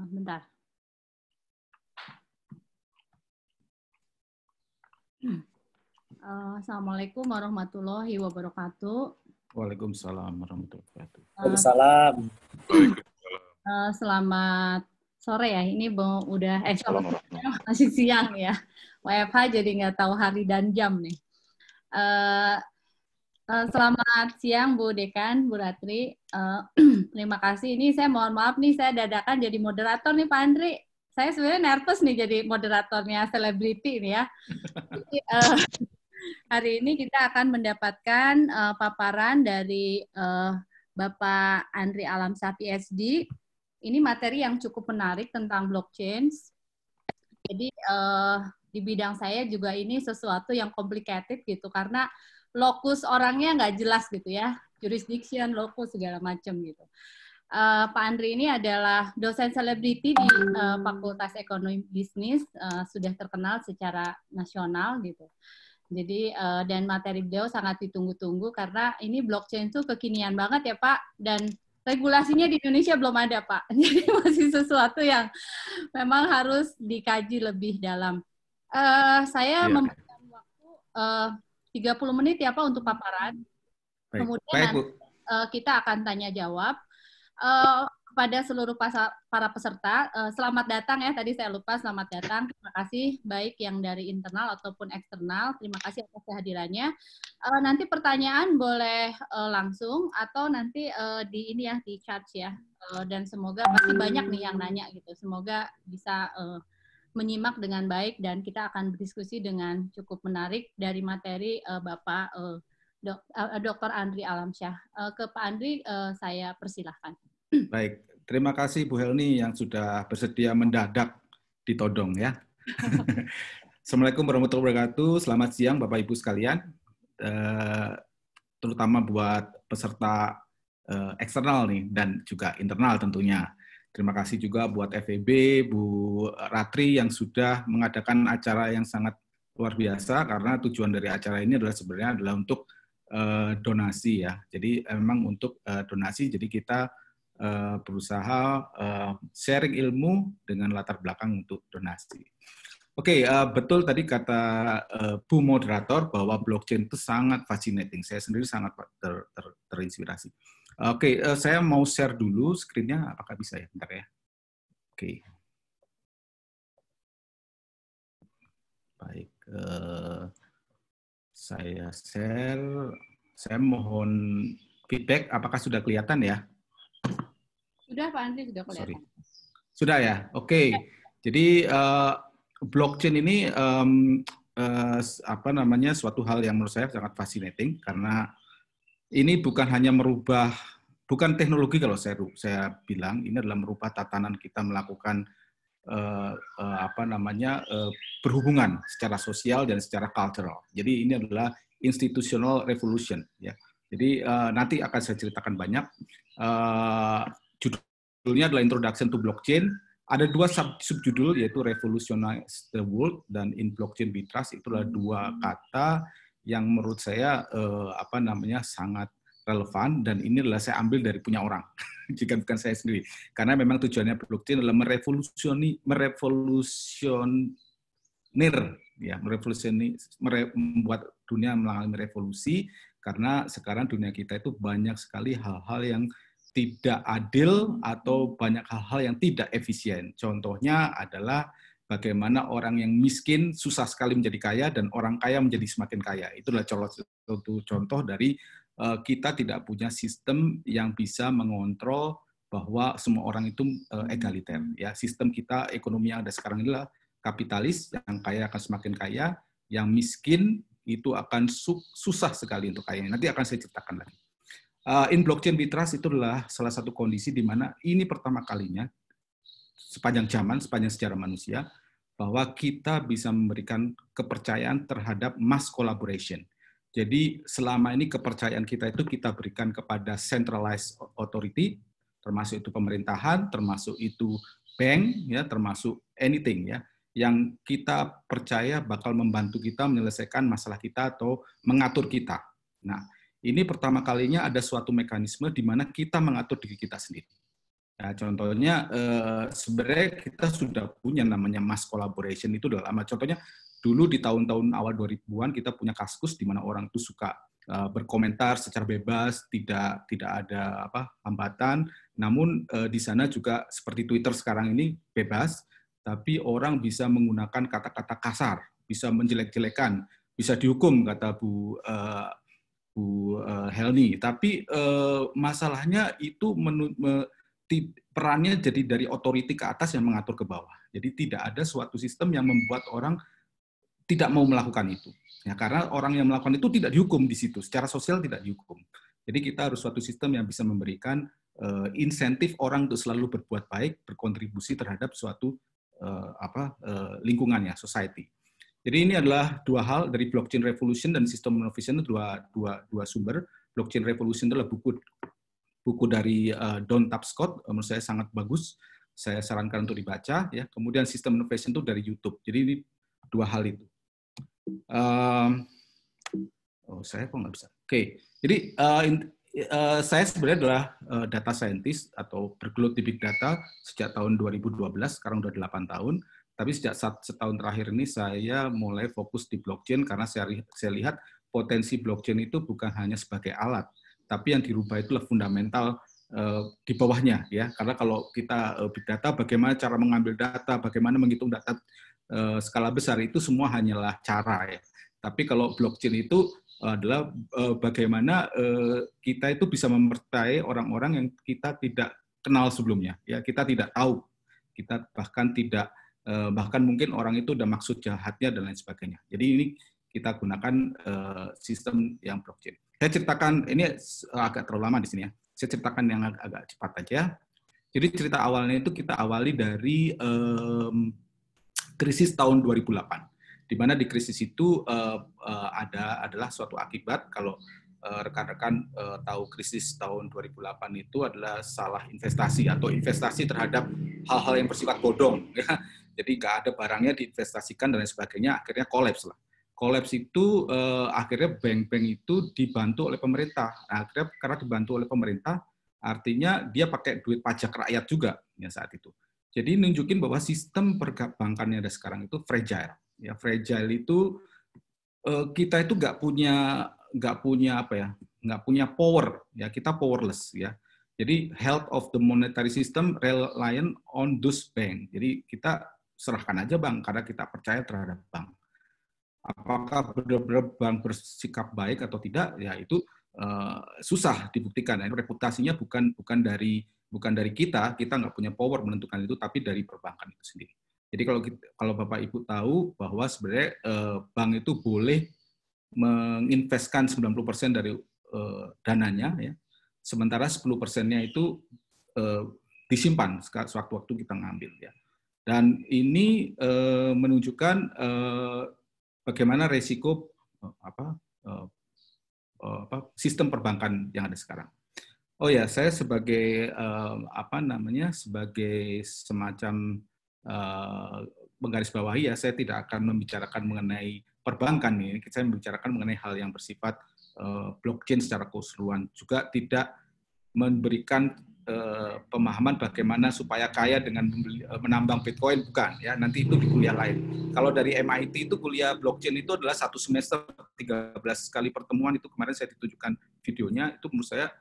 Bentar. Assalamualaikum warahmatullahi wabarakatuh. Waalaikumsalam warahmatullahi wabarakatuh. Waalaikumsalam. Selamat sore ya. Ini udah masih siang ya. WFH jadi nggak tahu hari dan jam nih. Selamat siang Bu Dekan, Bu Ratri. Terima kasih. Ini saya mohon maaf nih, saya dadakan jadi moderator nih Pak Andri. Saya sebenarnya nervous nih jadi moderatornya selebriti ini ya. Jadi, hari ini kita akan mendapatkan paparan dari Bapak Andri Alamsyah PhD. Ini materi yang cukup menarik tentang blockchain. Jadi di bidang saya juga ini sesuatu yang complicated gitu karena lokus orangnya nggak jelas gitu ya, jurisdiction, lokus segala macam gitu. Pak Andri ini adalah dosen selebriti di Fakultas Ekonomi Bisnis, sudah terkenal secara nasional gitu. Jadi dan materi beliau sangat ditunggu-tunggu karena ini blockchain itu kekinian banget ya Pak, dan regulasinya di Indonesia belum ada Pak. Jadi masih sesuatu yang memang harus dikaji lebih dalam. Saya memberikan waktu 30 menit ya Pak untuk paparan. Baik. Kemudian Baik, nanti, kita akan tanya jawab. Kepada seluruh para peserta, selamat datang ya, tadi saya lupa, selamat datang. Terima kasih baik yang dari internal ataupun eksternal. Terima kasih atas kehadirannya. Nanti pertanyaan boleh langsung atau nanti di ini ya, di chat ya. Dan semoga pasti banyak nih yang nanya gitu. Semoga bisa menyimak dengan baik dan kita akan berdiskusi dengan cukup menarik dari materi Bapak Dr. Andri Alamsyah. Ke Pak Andri saya persilahkan. Baik, terima kasih Bu Helni yang sudah bersedia mendadak ditodong ya. Assalamualaikum warahmatullahi wabarakatuh. Selamat siang Bapak Ibu sekalian, terutama buat peserta eksternal nih dan juga internal tentunya. Terima kasih juga buat FEB, Bu Ratri yang sudah mengadakan acara yang sangat luar biasa karena tujuan dari acara ini adalah sebenarnya adalah untuk donasi ya. Jadi memang untuk donasi, jadi kita berusaha sharing ilmu dengan latar belakang untuk donasi. Oke, betul tadi kata Bu Moderator bahwa blockchain itu sangat fascinating. Saya sendiri sangat terinspirasi. Oke, saya mau share dulu screen-nya. Apakah bisa ya? Bentar ya. Oke. Baik, saya share. Saya mohon feedback. Apakah sudah kelihatan ya? Sudah Pak Andri, sudah kelihatan. Sorry. Sudah ya? Oke. Jadi blockchain ini suatu hal yang menurut saya sangat fascinating karena ini bukan hanya merubah, bukan teknologi kalau saya bilang, ini adalah merubah tatanan kita melakukan berhubungan secara sosial dan secara cultural. Jadi ini adalah institutional revolution ya. Jadi nanti akan saya ceritakan banyak. Judulnya adalah Introduction to Blockchain. Ada dua subjudul yaitu Revolutionize the World dan In Blockchain We Trust. Itulah dua kata yang menurut saya sangat relevan dan ini adalah saya ambil dari punya orang, jika bukan saya sendiri. Karena memang tujuannya blockchain adalah membuat dunia mengalami revolusi karena sekarang dunia kita itu banyak sekali hal-hal yang tidak adil atau banyak hal-hal yang tidak efisien. Contohnya adalah bagaimana orang yang miskin susah sekali menjadi kaya dan orang kaya menjadi semakin kaya. Itulah contoh dari kita tidak punya sistem yang bisa mengontrol bahwa semua orang itu egaliter. Ya, sistem kita ekonomi yang ada sekarang inilah kapitalis, yang kaya akan semakin kaya, yang miskin itu akan susah sekali untuk kaya. Nanti akan saya ceritakan lagi. In blockchain we trust itu adalah salah satu kondisi di mana ini pertama kalinya sepanjang sejarah manusia bahwa kita bisa memberikan kepercayaan terhadap mass collaboration. Jadi selama ini kepercayaan kita itu kita berikan kepada centralized authority, termasuk itu pemerintahan, termasuk itu bank, ya, termasuk anything ya, yang kita percaya bakal membantu kita menyelesaikan masalah kita atau mengatur kita. Nah, ini pertama kalinya ada suatu mekanisme di mana kita mengatur diri kita sendiri. Ya, contohnya sebenarnya kita sudah punya namanya mass collaboration itu udah lama. Contohnya dulu di tahun-tahun awal 2000-an kita punya Kaskus di mana orang itu suka berkomentar secara bebas, tidak ada hambatan. Namun di sana juga seperti Twitter sekarang ini bebas, tapi orang bisa menggunakan kata-kata kasar, bisa menjelek-jelekan, bisa dihukum kata Bu Helni. Tapi masalahnya itu perannya jadi dari otoriti ke atas yang mengatur ke bawah. Jadi tidak ada suatu sistem yang membuat orang tidak mau melakukan itu. Ya, karena orang yang melakukan itu tidak dihukum di situ, secara sosial tidak dihukum. Jadi kita harus suatu sistem yang bisa memberikan insentif orang untuk selalu berbuat baik, berkontribusi terhadap suatu lingkungannya, society. Jadi ini adalah dua hal dari blockchain revolution dan system innovation, dua sumber. Blockchain revolution adalah buku dari Don Tapscott, menurut saya sangat bagus. Saya sarankan untuk dibaca. Ya. Kemudian System Innovation itu dari YouTube. Jadi ini dua hal itu. Saya kok nggak bisa. Oke. Jadi saya sebenarnya adalah data scientist atau bergelut di big data sejak tahun 2012. Sekarang udah 8 tahun. Tapi sejak setahun terakhir ini saya mulai fokus di blockchain karena saya lihat potensi blockchain itu bukan hanya sebagai alat, tapi yang dirubah itulah fundamental di bawahnya, ya. Karena kalau kita big data, bagaimana cara mengambil data, bagaimana menghitung data skala besar itu semua hanyalah cara, ya. Tapi kalau blockchain itu adalah bagaimana kita itu bisa mempercayai orang-orang yang kita tidak kenal sebelumnya, ya. Kita tidak tahu, kita bahkan mungkin orang itu udah maksud jahatnya dan lain sebagainya. Jadi ini kita gunakan sistem yang blockchain. Saya ceritakan, ini agak terlalu lama di sini ya. Saya ceritakan yang agak cepat aja. Jadi cerita awalnya itu kita awali dari krisis tahun 2008. Di mana di krisis itu adalah suatu akibat, kalau rekan-rekan tahu krisis tahun 2008 itu adalah salah investasi atau investasi terhadap hal-hal yang bersifat bodong. Ya. Jadi nggak ada barangnya diinvestasikan dan lain sebagainya, akhirnya kolaps lah. Kolaps itu akhirnya bank-bank itu dibantu oleh pemerintah. Nah, akhirnya karena dibantu oleh pemerintah, artinya dia pakai duit pajak rakyat juga ya saat itu. Jadi nunjukin bahwa sistem perbankan yang ada sekarang itu fragile. Ya, fragile itu kita itu nggak punya power. Ya, kita powerless ya. Jadi health of the monetary system reliant on those bank. Jadi kita serahkan aja bank karena kita percaya terhadap bank. Apakah benar-benar bank bersikap baik atau tidak, ya itu susah dibuktikan. Reputasinya bukan dari kita nggak punya power menentukan itu, tapi dari perbankan itu sendiri. Jadi kalau Bapak Ibu tahu bahwa sebenarnya bank itu boleh menginvestkan 90% dari dananya, ya, sementara 10%-nya itu disimpan sewaktu-waktu kita ngambil, ya. Dan ini menunjukkan bagaimana resiko sistem perbankan yang ada sekarang. Oh ya, saya sebagai sebagai semacam menggarisbawahi ya, saya tidak akan membicarakan mengenai perbankan ini. Saya membicarakan mengenai hal yang bersifat blockchain secara keseluruhan. Juga tidak memberikan pemahaman bagaimana supaya kaya dengan menambang Bitcoin, bukan ya, nanti itu di kuliah lain. Kalau dari MIT itu kuliah blockchain itu adalah 1 semester 13 kali pertemuan, itu kemarin saya ditunjukkan videonya, itu menurut saya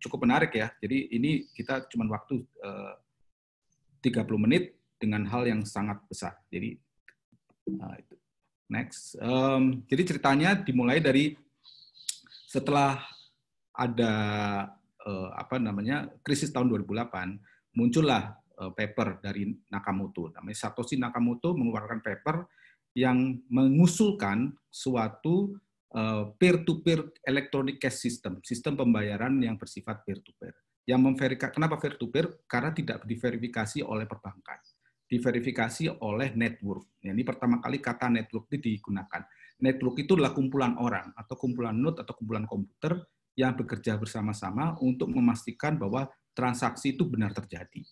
cukup menarik ya. Jadi ini kita cuma waktu 30 menit dengan hal yang sangat besar. Jadi itu. Next. Jadi ceritanya dimulai dari setelah ada krisis tahun 2008, muncullah paper dari Nakamoto. Namanya Satoshi Nakamoto mengeluarkan paper yang mengusulkan suatu peer-to-peer electronic cash system, sistem pembayaran yang bersifat peer-to-peer. Yang memverifikasi, kenapa peer-to-peer? Karena tidak diverifikasi oleh perbankan, diverifikasi oleh network. Ini pertama kali kata network itu digunakan. Network itu adalah kumpulan orang atau kumpulan node atau kumpulan komputer yang bekerja bersama-sama untuk memastikan bahwa transaksi itu benar terjadi.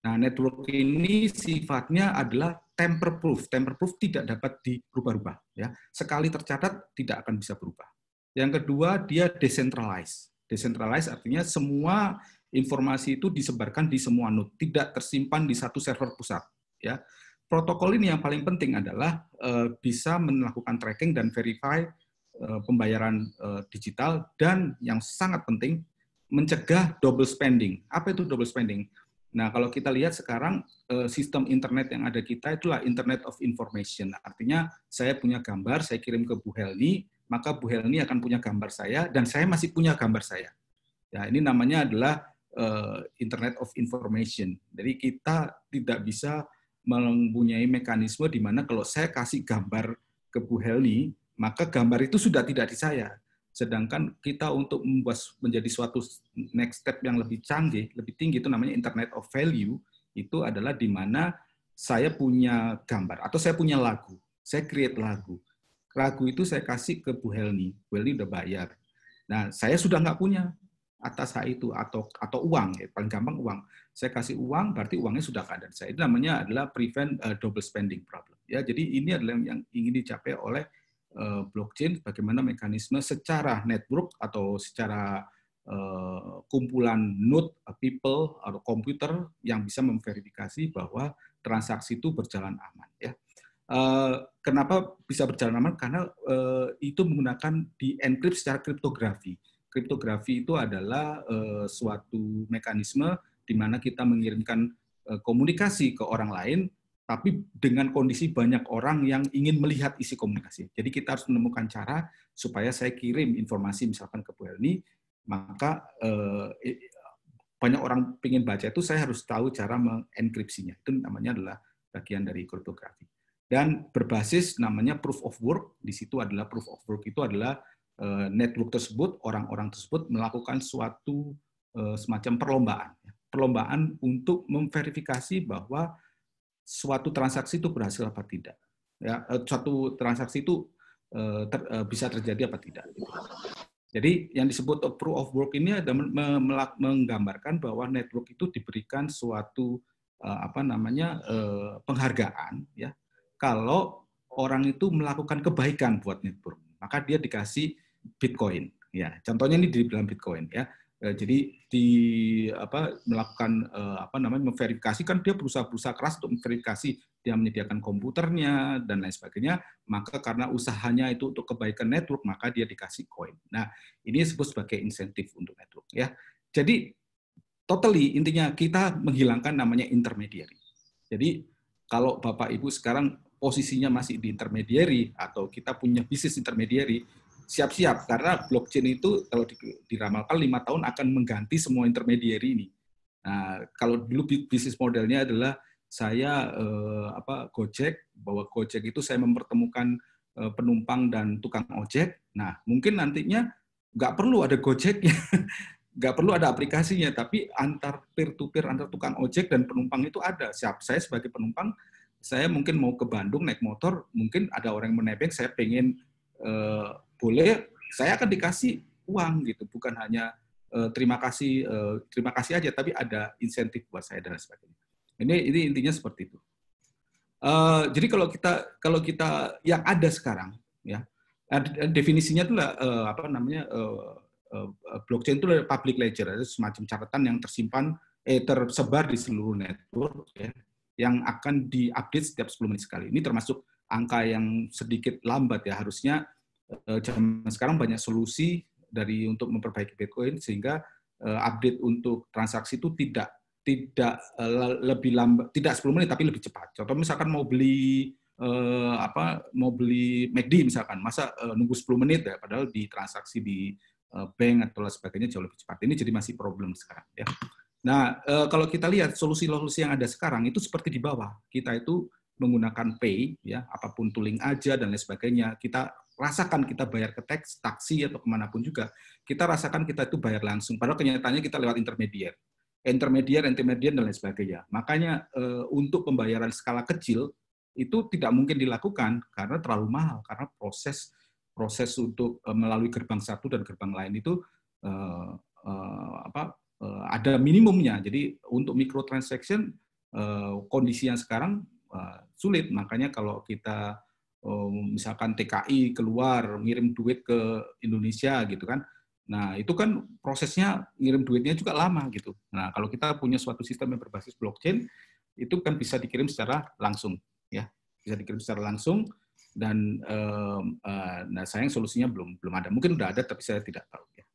Nah, network ini sifatnya adalah tamper-proof. Tamper-proof tidak dapat dirubah-rubah. Ya. Sekali tercatat, tidak akan bisa berubah. Yang kedua, dia decentralized. Decentralized artinya semua informasi itu disebarkan di semua node, tidak tersimpan di satu server pusat. Ya, protokol ini yang paling penting adalah bisa melakukan tracking dan verify pembayaran digital, dan yang sangat penting mencegah double spending. Apa itu double spending? Nah, kalau kita lihat sekarang sistem internet yang ada kita itulah Internet of Information. Artinya saya punya gambar, saya kirim ke Bu Helni, maka Bu Helni akan punya gambar saya, dan saya masih punya gambar saya. Ya, ini namanya adalah Internet of Information. Jadi kita tidak bisa mempunyai mekanisme di mana kalau saya kasih gambar ke Bu Helni, maka gambar itu sudah tidak di saya. Sedangkan kita untuk membuat menjadi suatu next step yang lebih canggih, lebih tinggi, itu namanya Internet of Value, itu adalah di mana saya punya gambar, atau saya punya lagu, saya create lagu. Lagu itu saya kasih ke Bu Helni udah bayar. Nah, saya sudah nggak punya atas hak itu, atau uang, ya, paling gampang uang. Saya kasih uang, berarti uangnya sudah keadaan saya. Itu namanya adalah prevent double spending problem. Ya, jadi ini adalah yang ingin dicapai oleh blockchain, bagaimana mekanisme secara network atau secara kumpulan node people atau komputer yang bisa memverifikasi bahwa transaksi itu berjalan aman. Ya. Kenapa bisa berjalan aman? Karena itu menggunakan di encrypt secara kriptografi. Kriptografi itu adalah suatu mekanisme di mana kita mengirimkan komunikasi ke orang lain, tapi dengan kondisi banyak orang yang ingin melihat isi komunikasi. Jadi kita harus menemukan cara supaya saya kirim informasi misalkan ke Bu Helni, maka banyak orang ingin baca itu, saya harus tahu cara mengenkripsinya. Itu namanya adalah bagian dari kriptografi. Dan berbasis namanya proof of work. Di situ adalah proof of work itu adalah network tersebut, orang-orang tersebut melakukan suatu semacam perlombaan untuk memverifikasi bahwa suatu transaksi itu berhasil apa tidak, ya, suatu transaksi itu bisa terjadi apa tidak. Jadi yang disebut proof of work ini ada menggambarkan bahwa network itu diberikan suatu penghargaan, ya, kalau orang itu melakukan kebaikan buat network, maka dia dikasih Bitcoin. Ya, contohnya ini di dalam Bitcoin, ya. Jadi melakukan memverifikasi, kan dia berusaha keras untuk memverifikasi, dia menyediakan komputernya dan lain sebagainya, maka karena usahanya itu untuk kebaikan network, maka dia dikasih koin. Nah, ini disebut sebagai insentif untuk network, ya. Jadi totally intinya kita menghilangkan namanya intermediary. Jadi kalau Bapak Ibu sekarang posisinya masih di intermediary atau kita punya bisnis intermediary, siap-siap, karena blockchain itu kalau diramalkan 5 tahun akan mengganti semua intermediary ini. Nah, kalau dulu bisnis modelnya adalah saya Gojek, bahwa Gojek itu saya mempertemukan penumpang dan tukang ojek. Nah, mungkin nantinya nggak perlu ada Gojeknya, nggak perlu ada aplikasinya, tapi antar peer-to-peer, antar tukang ojek dan penumpang itu ada. Saya sebagai penumpang, saya mungkin mau ke Bandung naik motor, mungkin ada orang yang menebeng, saya pengen boleh, saya akan dikasih uang gitu, bukan hanya terima kasih aja, tapi ada insentif buat saya dan sebagainya. Ini intinya seperti itu. Jadi kalau kita yang ada sekarang, ya, definisinya itu blockchain itu adalah public ledger, itu semacam catatan yang tersebar di seluruh network, ya, yang akan diupdate setiap 10 menit sekali. Ini termasuk angka yang sedikit lambat, ya. Harusnya zaman sekarang banyak solusi untuk memperbaiki Bitcoin sehingga update untuk transaksi itu tidak lebih lambat, tidak 10 menit tapi lebih cepat. Contoh misalkan mau beli McD misalkan, masa nunggu 10 menit, ya, padahal di transaksi di bank atau sebagainya jauh lebih cepat. Ini jadi masih problem sekarang, ya. Nah, kalau kita lihat solusi-solusi yang ada sekarang itu seperti di bawah. Kita itu menggunakan pay, ya, apapun tooling aja dan lain sebagainya. Kita rasakan kita bayar ke taksi atau kemanapun juga, kita rasakan kita itu bayar langsung. Padahal kenyataannya kita lewat intermediate dan lain sebagainya. Makanya untuk pembayaran skala kecil itu tidak mungkin dilakukan karena terlalu mahal, karena proses untuk melalui gerbang satu dan gerbang lain itu ada minimumnya. Jadi untuk microtransaction kondisi yang sekarang sulit. Makanya kalau kita misalkan TKI keluar ngirim duit ke Indonesia gitu kan, Nah, itu kan prosesnya ngirim duitnya juga lama gitu. Nah, kalau kita punya suatu sistem yang berbasis blockchain, itu kan bisa dikirim secara langsung, ya, bisa dikirim secara langsung. Dan nah sayang solusinya belum ada. Mungkin udah ada, tapi saya tidak tahu. Ya.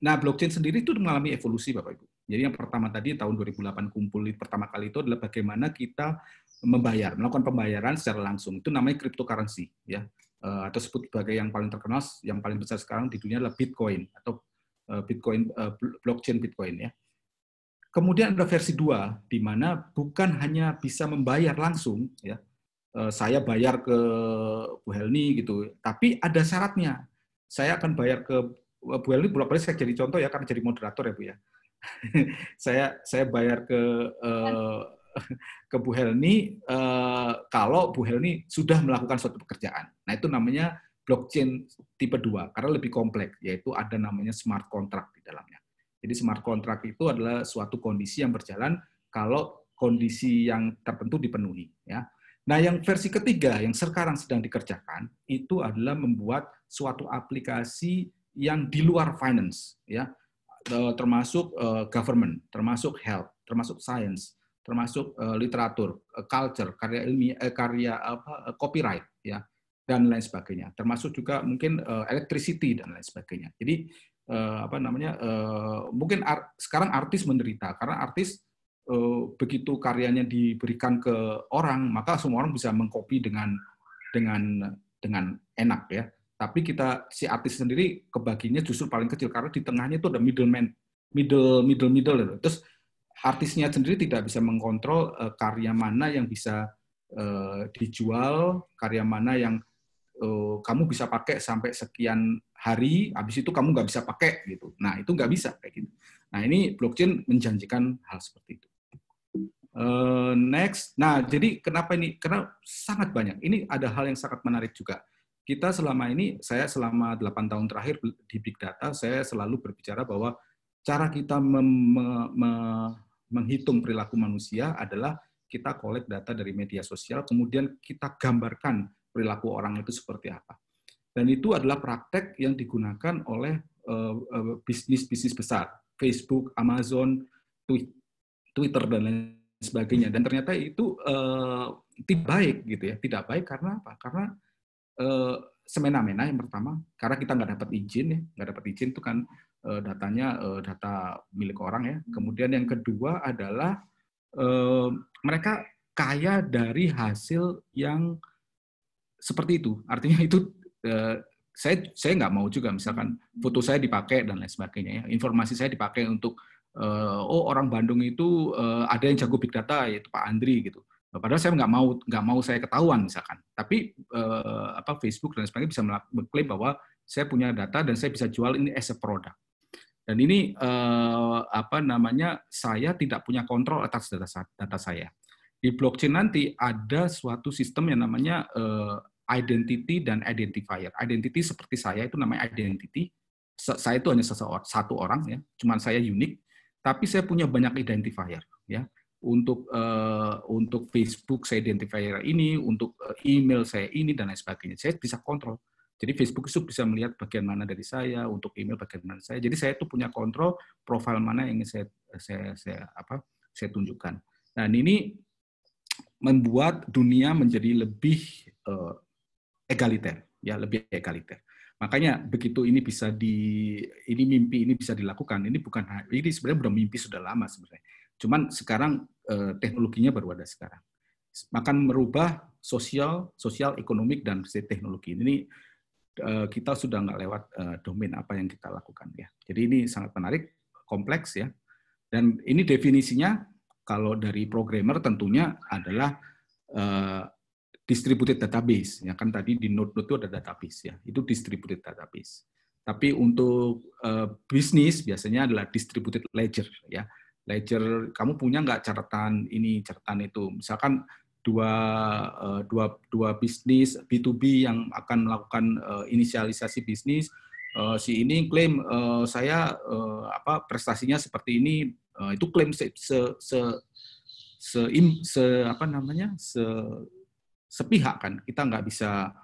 Nah, blockchain sendiri itu mengalami evolusi, Bapak Ibu. Jadi yang pertama tadi tahun 2008 kumpul pertama kali itu adalah bagaimana kita melakukan pembayaran secara langsung. Itu namanya cryptocurrency, ya. Atau sebut sebagai yang paling terkenal, yang paling besar sekarang di dunia adalah Bitcoin atau blockchain Bitcoin, ya. Kemudian ada versi 2 di mana bukan hanya bisa membayar langsung, ya. Saya bayar ke Bu Helni gitu, tapi ada syaratnya. Saya akan bayar ke Bu Helni, bolak-balik saya jadi contoh ya, karena jadi moderator ya Bu ya. saya bayar ke Bu Helni kalau Bu Helni sudah melakukan suatu pekerjaan. Nah, itu namanya blockchain tipe 2 karena lebih kompleks, yaitu ada namanya smart contract di dalamnya. Jadi smart contract itu adalah suatu kondisi yang berjalan kalau kondisi yang tertentu dipenuhi, ya. Nah, yang versi ketiga yang sekarang sedang dikerjakan itu adalah membuat suatu aplikasi yang di luar finance, ya, termasuk government, termasuk health, termasuk science, termasuk literatur, culture, karya ilmiah, copyright, ya, dan lain sebagainya. Termasuk juga mungkin electricity dan lain sebagainya. Jadi mungkin sekarang artis menderita karena artis begitu karyanya diberikan ke orang, maka semua orang bisa mengcopy dengan enak, ya. Tapi si artis sendiri kebagiannya justru paling kecil karena di tengahnya itu ada middle. Terus artisnya sendiri tidak bisa mengkontrol karya mana yang bisa dijual, karya mana yang kamu bisa pakai sampai sekian hari, habis itu kamu nggak bisa pakai gitu. Nah, itu nggak bisa kayak gitu. Nah, ini blockchain menjanjikan hal seperti itu. Next. Nah, jadi kenapa ini? Karena sangat banyak. Ini ada hal yang sangat menarik juga. Kita saya selama 8 tahun terakhir di Big Data, saya selalu berbicara bahwa cara kita menghitung perilaku manusia adalah kita collect data dari media sosial, kemudian kita gambarkan perilaku orang itu seperti apa. Dan itu adalah praktek yang digunakan oleh bisnis-bisnis besar, Facebook, Amazon, Twitter, dan lain sebagainya. Dan ternyata itu tidak baik gitu ya, tidak baik karena apa? Karena semena-mena yang pertama, karena kita nggak dapat izin ya, nggak dapat izin itu kan datanya data milik orang ya. Kemudian yang kedua adalah mereka kaya dari hasil yang seperti itu. Artinya itu saya nggak mau juga misalkan foto saya dipakai dan lain sebagainya ya, informasi saya dipakai untuk orang Bandung itu ada yang jago big data yaitu Pak Andri gitu. Padahal saya nggak mau saya ketahuan misalkan. Tapi Facebook dan sebagainya bisa mengklaim bahwa saya punya data dan saya bisa jual ini as a product. Dan ini saya tidak punya kontrol atas data saya. Di blockchain nanti ada suatu sistem yang namanya identity dan identifier. Identity seperti saya itu namanya identity. Saya itu hanya satu orang ya, cuman saya unik. Tapi saya punya banyak identifier ya. Untuk Facebook saya identifier ini, untuk email saya ini dan lain sebagainya. Saya bisa kontrol. Jadi Facebook itu bisa melihat bagian mana dari saya, untuk email bagian mana saya. Jadi saya itu punya kontrol profil mana yang ingin saya tunjukkan. Dan ini membuat dunia menjadi lebih egaliter, ya, lebih egaliter. Makanya begitu ini mimpi ini bisa dilakukan. Ini sebenarnya udah mimpi sudah lama sebenarnya. Cuman sekarang teknologinya baru ada sekarang. Akan merubah sosial, ekonomik dan teknologi. Ini kita sudah nggak lewat domain apa yang kita lakukan ya. Jadi ini sangat menarik, kompleks ya. Dan ini definisinya kalau dari programmer tentunya adalah distributed database, ya kan tadi di node itu ada database ya, itu distributed database. Tapi untuk bisnis biasanya adalah distributed ledger ya. Ledger, kamu punya nggak catatan ini, catatan itu. Misalkan dua bisnis B2B yang akan melakukan inisialisasi bisnis, si ini klaim saya prestasinya seperti ini, itu klaim sepihak kan, kita nggak bisa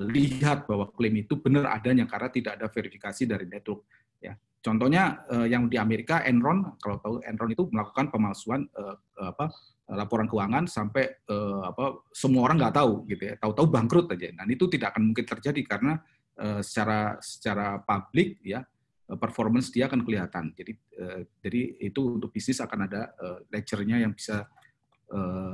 lihat bahwa klaim itu benar adanya karena tidak ada verifikasi dari network. Ya, contohnya yang di Amerika, Enron, kalau tahu Enron itu melakukan pemalsuan laporan keuangan sampai semua orang nggak tahu gitu ya, tahu-tahu bangkrut aja. Dan itu tidak akan mungkin terjadi karena secara publik ya performance dia akan kelihatan. Jadi itu untuk bisnis akan ada ledger-nya yang bisa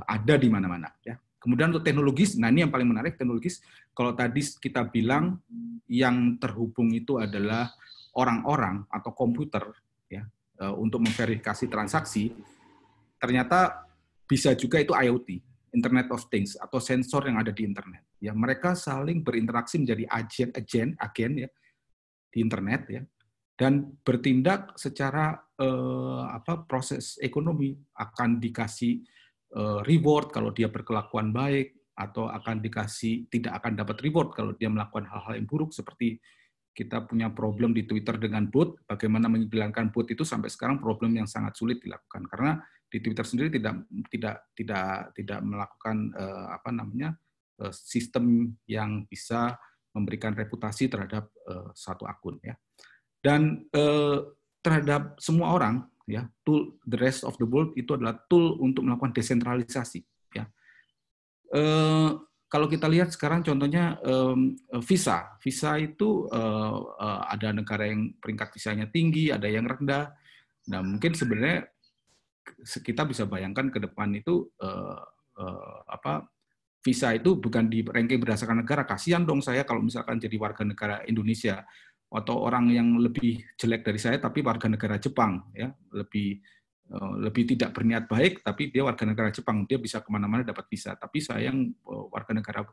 ada di mana-mana ya. Kemudian untuk teknologis, nah ini yang paling menarik teknologis. Kalau tadi kita bilang yang terhubung itu adalah orang-orang atau komputer ya untuk memverifikasi transaksi, ternyata bisa juga itu IoT, Internet of Things atau sensor yang ada di internet. Ya mereka saling berinteraksi menjadi agen ya di internet ya dan bertindak secara proses ekonomi akan dikasih reward kalau dia berkelakuan baik atau akan tidak akan dapat reward kalau dia melakukan hal-hal yang buruk seperti kita punya problem di Twitter dengan bot, bagaimana menghilangkan bot itu sampai sekarang problem yang sangat sulit dilakukan karena di Twitter sendiri tidak melakukan sistem yang bisa memberikan reputasi terhadap satu akun ya. Dan terhadap semua orang ya, tool the rest of the world itu adalah tool untuk melakukan desentralisasi ya. Kalau kita lihat sekarang contohnya visa itu ada negara yang peringkat visanya tinggi, ada yang rendah. Nah mungkin sebenarnya kita bisa bayangkan ke depan itu visa itu bukan di ranking berdasarkan negara. Kasihan dong saya kalau misalkan jadi warga negara Indonesia atau orang yang lebih jelek dari saya tapi warga negara Jepang ya lebih tidak berniat baik tapi dia warga negara Jepang, dia bisa kemana-mana dapat visa. Tapi saya yang warga negara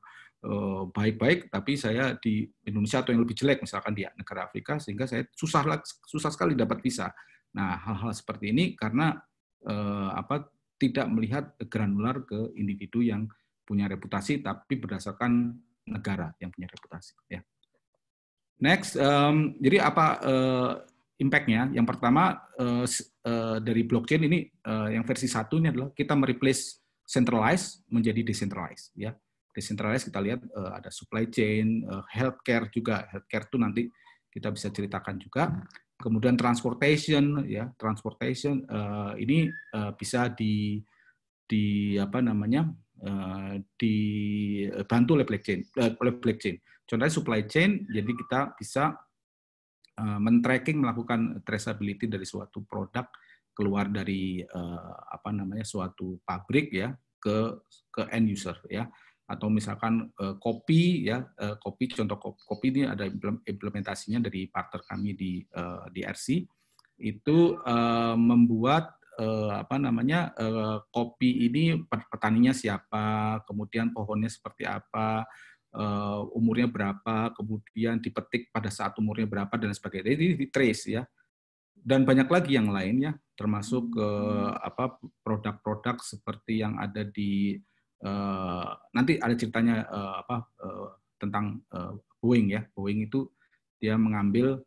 baik-baik tapi saya di Indonesia atau yang lebih jelek misalkan di negara Afrika sehingga saya susah sekali dapat visa. Nah hal-hal seperti ini karena tidak melihat granular ke individu yang punya reputasi tapi berdasarkan negara yang punya reputasi ya. Next, jadi apa impact-nya? Yang pertama dari blockchain ini yang versi 1 ini adalah kita mereplace centralized menjadi decentralized ya. Decentralized kita lihat ada supply chain, healthcare juga. Healthcare itu nanti kita bisa ceritakan juga. Kemudian transportation ya, transportation ini bisa dibantu oleh blockchain. Contohnya supply chain, jadi kita bisa men-tracking, melakukan traceability dari suatu produk keluar dari suatu pabrik ya ke end user ya. Atau misalkan kopi ya, contoh kopi ini ada implementasinya dari partner kami di RC itu membuat kopi ini petaninya siapa, kemudian pohonnya seperti apa, umurnya berapa, kemudian dipetik pada saat umurnya berapa dan sebagainya. Jadi di trace ya. Dan banyak lagi yang lain ya, termasuk produk-produk seperti yang ada di nanti ada ceritanya tentang Boeing ya. Boeing itu dia mengambil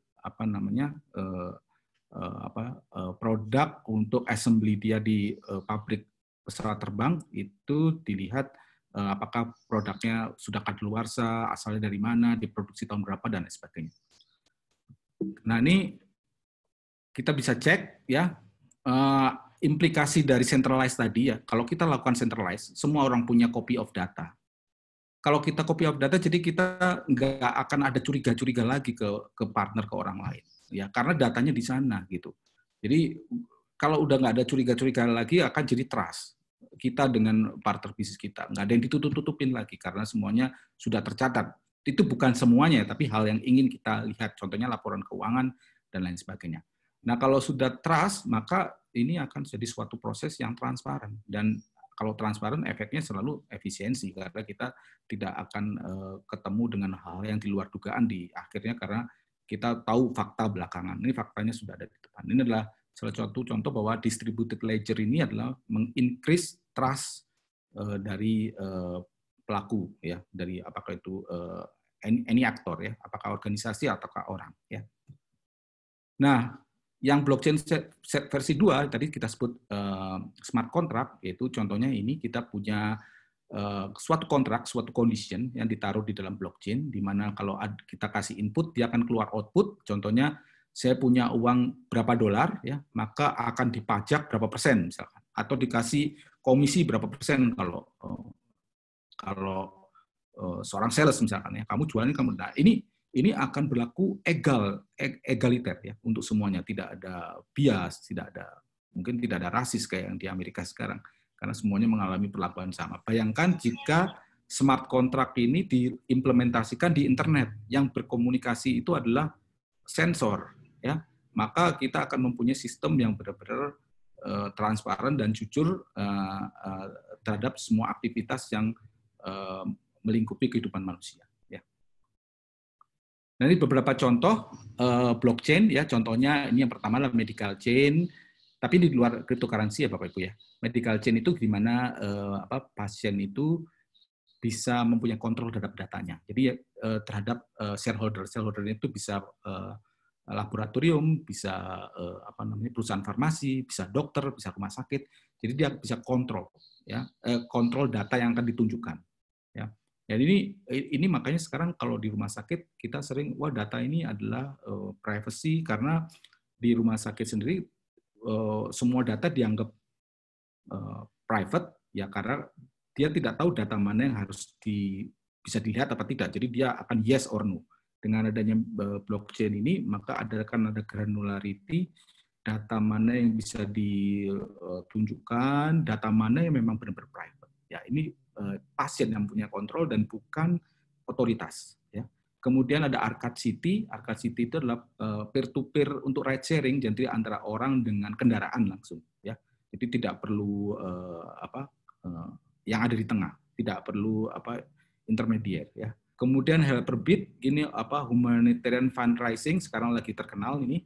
produk untuk assembly dia di pabrik pesawat terbang itu dilihat apakah produknya sudah kadaluarsa, asalnya dari mana, diproduksi tahun berapa dan sebagainya. Nah ini kita bisa cek ya implikasi dari centralized tadi ya. Kalau kita lakukan centralized, semua orang punya copy of data. Kalau kita copy of data, jadi kita nggak akan ada curiga-curiga lagi ke partner, ke orang lain, ya karena datanya di sana gitu. Jadi kalau udah nggak ada curiga-curiga lagi, akan jadi trust kita dengan partner bisnis kita. Nggak ada yang ditutup-tutupin lagi karena semuanya sudah tercatat. Itu bukan semuanya, tapi hal yang ingin kita lihat, contohnya laporan keuangan dan lain sebagainya. Nah kalau sudah trust, maka ini akan jadi suatu proses yang transparan dan kalau transparan efeknya selalu efisiensi karena kita tidak akan ketemu dengan hal yang di luar dugaan di akhirnya karena kita tahu fakta belakangan. Ini faktanya sudah ada di depan. Ini adalah salah satu contoh bahwa distributed ledger ini adalah meng-increase trust dari pelaku ya, dari apakah itu any aktor ya, apakah organisasi ataukah orang ya. Nah, yang blockchain versi 2 tadi kita sebut smart contract, yaitu contohnya ini kita punya suatu kontrak, suatu condition yang ditaruh di dalam blockchain, di mana kalau kita kasih input, dia akan keluar output. Contohnya, saya punya uang berapa dolar, ya, maka akan dipajak berapa persen, misalkan, atau dikasih komisi berapa persen kalau seorang sales misalkan, ya, kamu jualin kamu. Nah, ini akan berlaku egaliter ya untuk semuanya, tidak ada bias, mungkin tidak ada rasis kayak yang di Amerika sekarang. Karena semuanya mengalami perlakuan sama. Bayangkan jika smart contract ini diimplementasikan di internet, yang berkomunikasi itu adalah sensor, ya, maka kita akan mempunyai sistem yang benar-benar transparan dan jujur terhadap semua aktivitas yang melingkupi kehidupan manusia. Ya. Nah, ini beberapa contoh blockchain, ya. Contohnya ini yang pertama adalah medical chain. Tapi di luar cryptocurrency ya Bapak Ibu ya. Medical chain itu di mana pasien itu bisa mempunyai kontrol terhadap datanya. Jadi terhadap shareholder itu bisa laboratorium, bisa perusahaan farmasi, bisa dokter, bisa rumah sakit. Jadi dia bisa kontrol, ya, kontrol data yang akan ditunjukkan. Ya. Jadi ini makanya sekarang kalau di rumah sakit kita sering data ini adalah privacy, karena di rumah sakit sendiri semua data dianggap private, ya, karena dia tidak tahu data mana yang harus bisa dilihat apa tidak. Jadi dia akan yes or no. Dengan adanya blockchain ini, maka akan ada granularity, data mana yang bisa ditunjukkan, data mana yang memang benar-benar private. Ya, ini pasien yang punya kontrol dan bukan otoritas. Ya. Kemudian ada Arcade City. Arcade City itu adalah peer-to-peer untuk ride sharing, jadi antara orang dengan kendaraan langsung. Ya. Jadi tidak perlu yang ada di tengah, tidak perlu intermediate. Ya. Kemudian Hyperbit, ini humanitarian fundraising, sekarang lagi terkenal ini.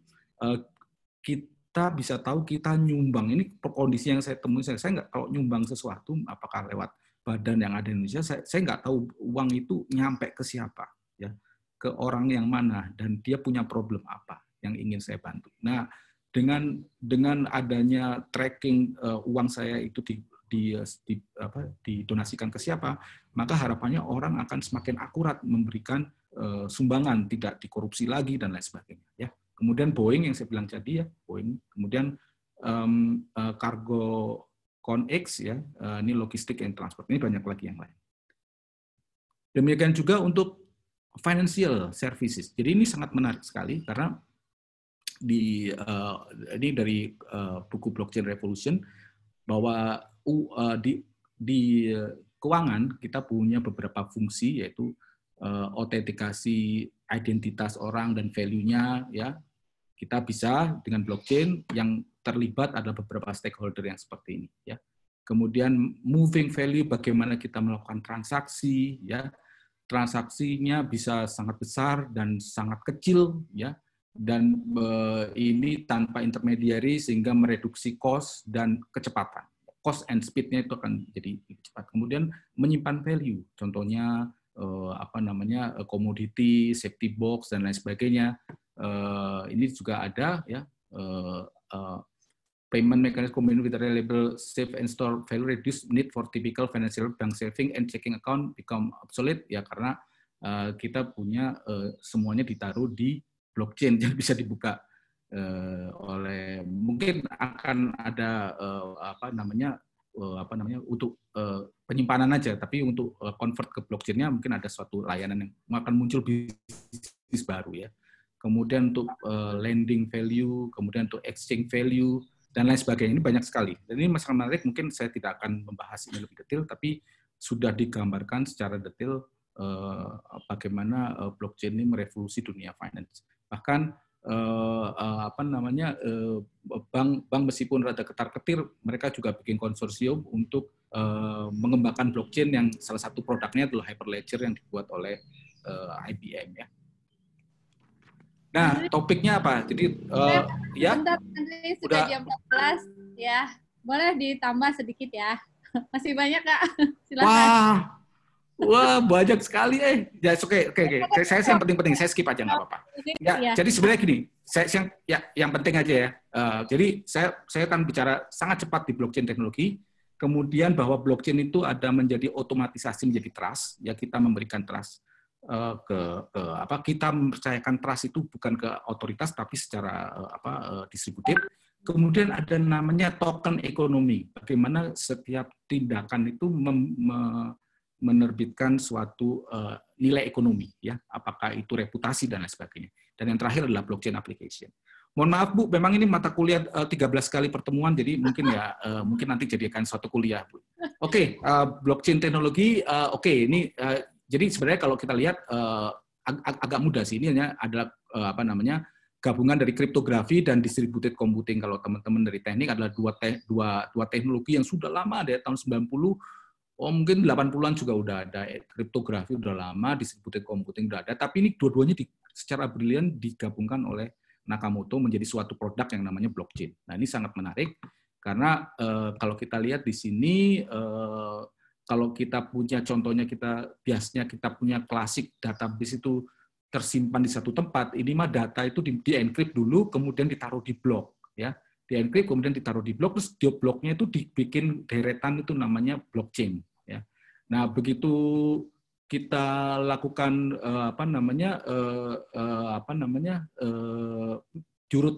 Kita bisa tahu kita nyumbang. Ini kondisi yang saya temui. Saya nggak, kalau nyumbang sesuatu, apakah lewat badan yang ada di Indonesia, saya nggak tahu uang itu nyampe ke siapa, ya, ke orang yang mana, dan dia punya problem apa yang ingin saya bantu. Nah, dengan adanya tracking uang saya itu didonasikan ke siapa, maka harapannya orang akan semakin akurat memberikan sumbangan, tidak dikorupsi lagi dan lain sebagainya. Ya. Kemudian Boeing yang saya bilang tadi, ya, Boeing. Kemudian Cargo ConX, ya, ini logistik and transport. Ini banyak lagi yang lain. Demikian juga untuk financial services. Jadi ini sangat menarik sekali karena ini dari buku Blockchain Revolution, bahwa di keuangan kita punya beberapa fungsi, yaitu autentikasi identitas orang dan value-nya, ya. Kita bisa dengan blockchain yang terlibat adalah beberapa stakeholder yang seperti ini, ya. Kemudian moving value, bagaimana kita melakukan transaksi, ya. Transaksinya bisa sangat besar dan sangat kecil, ya. Dan ini tanpa intermediary sehingga mereduksi cost dan kecepatan. Cost and speed-nya itu akan jadi lebih cepat. Kemudian menyimpan value, contohnya komoditi, safety box dan lain sebagainya. Ini juga ada, ya, payment mechanism combined with reliable save and store value reduce need for typical financial bank saving and checking account become obsolete, ya, karena kita punya semuanya ditaruh di blockchain yang bisa dibuka oleh, mungkin akan ada untuk penyimpanan aja, tapi untuk convert ke blockchain-nya mungkin ada suatu layanan yang akan muncul bisnis baru, ya. Kemudian untuk lending value, kemudian untuk exchange value dan lain sebagainya, ini banyak sekali. Dan ini masalah menarik, mungkin saya tidak akan membahas ini lebih detail, tapi sudah digambarkan secara detail bagaimana blockchain ini merevolusi dunia finance. Bahkan bank meskipun rada ketar-ketir, mereka juga bikin konsorsium untuk mengembangkan blockchain yang salah satu produknya adalah Hyperledger yang dibuat oleh IBM, ya. Nah, topiknya apa? Jadi ya bentar, Andri, sudah jam 14, ya. Boleh ditambah sedikit, ya. Masih banyak, Kak. Silakan. Wah, banyak sekali. Ya, oke. Saya yang penting-penting, saya skip aja, nggak apa-apa. Ya, jadi sebenarnya gini, yang penting aja, ya. Jadi saya akan bicara sangat cepat di blockchain teknologi, Kemudian bahwa blockchain itu ada menjadi otomatisasi menjadi trust, ya kita memberikan trust ke kita mempercayakan trust itu bukan ke otoritas tapi secara distributif. Kemudian ada namanya token ekonomi, bagaimana setiap tindakan itu menerbitkan suatu nilai ekonomi, ya apakah itu reputasi dan lain sebagainya. Dan yang terakhir adalah blockchain application. Mohon maaf Bu, memang ini mata kuliah 13 kali pertemuan, jadi mungkin mungkin nanti jadikan suatu kuliah Bu. Oke, blockchain teknologi, ini jadi sebenarnya kalau kita lihat agak mudah sih, ini hanya adalah gabungan dari kriptografi dan distributed computing. Kalau teman-teman dari teknik adalah dua teknologi yang sudah lama dari tahun 90, mungkin 80-an juga udah ada. Kriptografi udah lama, distributed computing udah ada, tapi ini dua-duanya secara brilian digabungkan oleh Nakamoto menjadi suatu produk yang namanya blockchain. Nah, ini sangat menarik karena kalau kita lihat di sini, kalau kita punya contohnya, biasanya kita punya klasik database itu tersimpan di satu tempat, ini mah data itu di-encrypt dulu, kemudian ditaruh di blok, ya, di-encrypt kemudian ditaruh di blok, terus di bloknya itu dibikin deretan, itu namanya blockchain, ya. Nah, begitu kita lakukan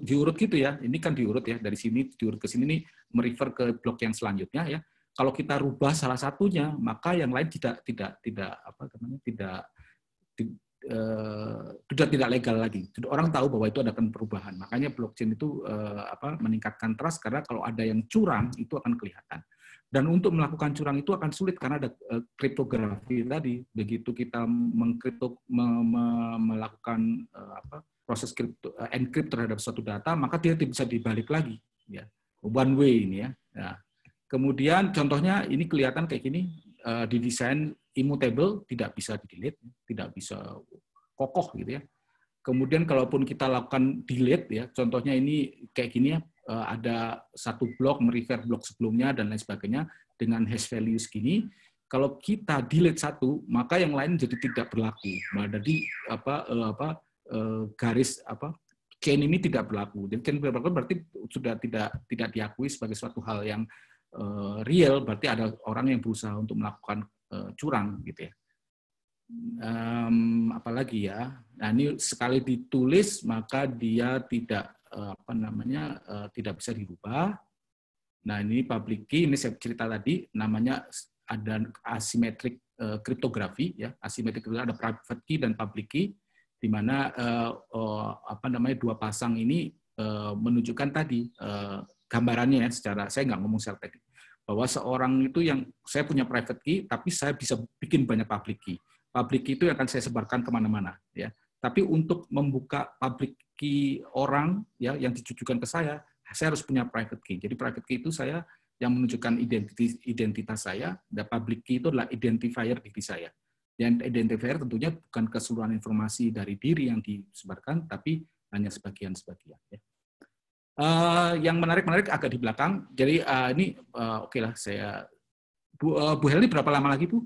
diurut gitu ya, ini kan diurut ya, dari sini diurut ke sini, ini merefer ke blok yang selanjutnya, ya. Kalau kita rubah salah satunya, maka yang lain sudah tidak legal lagi. Orang tahu bahwa itu ada perubahan. Makanya blockchain itu meningkatkan trust, karena kalau ada yang curang itu akan kelihatan. Dan untuk melakukan curang itu akan sulit karena ada kriptografi tadi. Begitu kita melakukan proses encrypt terhadap suatu data, maka dia tidak bisa dibalik lagi. Ya. One way ini ya. Nah, kemudian contohnya ini kelihatan kayak gini, didesain immutable, tidak bisa di-delete, tidak bisa kokoh gitu ya. Kemudian kalaupun kita lakukan delete ya, contohnya ini kayak gini ya, ada satu blok merefer blok sebelumnya dan lain sebagainya dengan hash value segini. Kalau kita delete satu, maka yang lain jadi tidak berlaku. Nah, jadi garis chain ini tidak berlaku. Jadi chain tidak berlaku berarti sudah tidak diakui sebagai suatu hal yang real, berarti ada orang yang berusaha untuk melakukan curang gitu ya. Apalagi ya, nah ini sekali ditulis maka dia tidak tidak bisa dirubah. Nah ini public key, ini saya cerita tadi, namanya ada asymmetric cryptography ya, asymmetric ada private key dan public key, di mana dua pasang ini menunjukkan tadi gambarannya ya, secara saya nggak ngomong secara teknik, bahwa seorang itu yang saya punya private key, tapi saya bisa bikin banyak public key. Public key itu akan saya sebarkan kemana-mana, ya. Tapi untuk membuka public key orang, ya, yang ditujukan ke saya harus punya private key. Jadi private key itu saya yang menunjukkan identitas saya. Dan public key itu adalah identifier diri saya. Dan identifier tentunya bukan keseluruhan informasi dari diri yang disebarkan, tapi hanya sebagian-sebagian. Ya. Yang menarik agak di belakang. Jadi ini oke lah, saya Bu Helni berapa lama lagi Bu?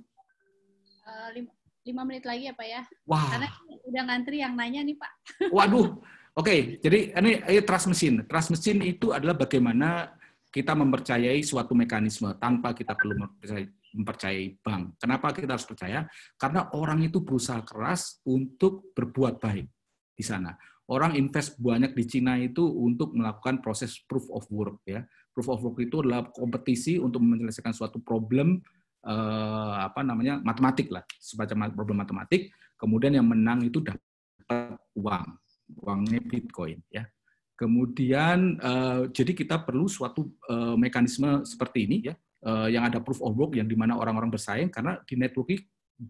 5 menit lagi ya Pak ya. Wah. Karena udah ngantri yang nanya nih Pak. Waduh. Oke, jadi ini trust machine. Trust machine itu adalah bagaimana kita mempercayai suatu mekanisme tanpa kita perlu mempercayai bank. Kenapa kita harus percaya? Karena orang itu berusaha keras untuk berbuat baik di sana. Orang invest banyak di Cina itu untuk melakukan proses proof of work ya. Proof of work itu adalah kompetisi untuk menyelesaikan suatu problem matematik lah, semacam problem matematik. Kemudian yang menang itu dapat uangnya Bitcoin ya. Kemudian jadi kita perlu suatu mekanisme seperti ini ya, yang ada proof of work, yang dimana orang-orang bersaing, karena di networking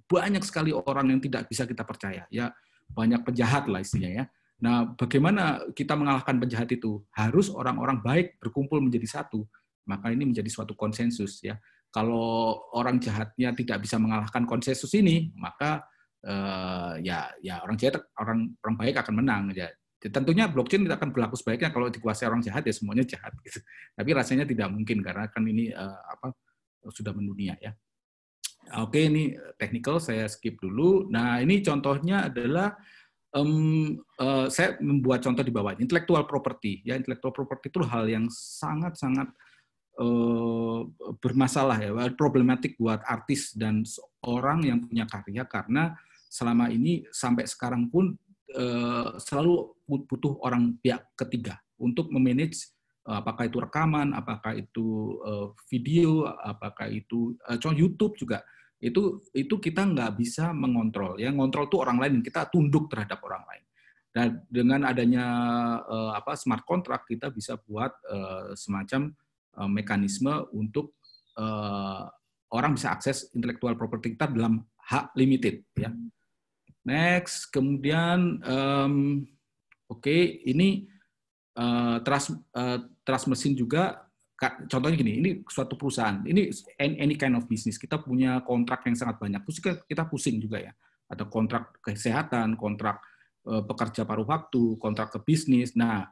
banyak sekali orang yang tidak bisa kita percaya ya, banyak penjahat lah istilahnya ya. Nah, bagaimana kita mengalahkan penjahat itu? Harus orang-orang baik berkumpul menjadi satu. Maka ini menjadi suatu konsensus ya. Kalau orang jahatnya tidak bisa mengalahkan konsensus ini, maka orang jahat, orang baik akan menang ya. Tentunya blockchain tidak akan berlaku sebaiknya kalau dikuasai orang jahat ya semuanya jahat gitu. Tapi rasanya tidak mungkin karena kan ini sudah mendunia ya. Oke, ini technical, saya skip dulu. Nah, ini contohnya adalah saya membuat contoh di bawah. Intellectual property ya, intellectual property itu hal yang sangat-sangat bermasalah ya, problematik buat artis dan orang yang punya karya, karena selama ini sampai sekarang pun selalu butuh orang pihak ketiga untuk memanage apakah itu rekaman, apakah itu video, apakah itu contoh YouTube juga, itu kita nggak bisa mengontrol. Yang ngontrol itu orang lain, kita tunduk terhadap orang lain. Dan dengan adanya smart contract, kita bisa buat semacam mekanisme untuk orang bisa akses intellectual property kita dalam hak limited. Ya. Next, kemudian ini trust machine juga. Contohnya gini, ini suatu perusahaan, ini any kind of business, kita punya kontrak yang sangat banyak, terus kita pusing juga ya, ada kontrak kesehatan, kontrak pekerja paruh waktu, kontrak ke bisnis. Nah,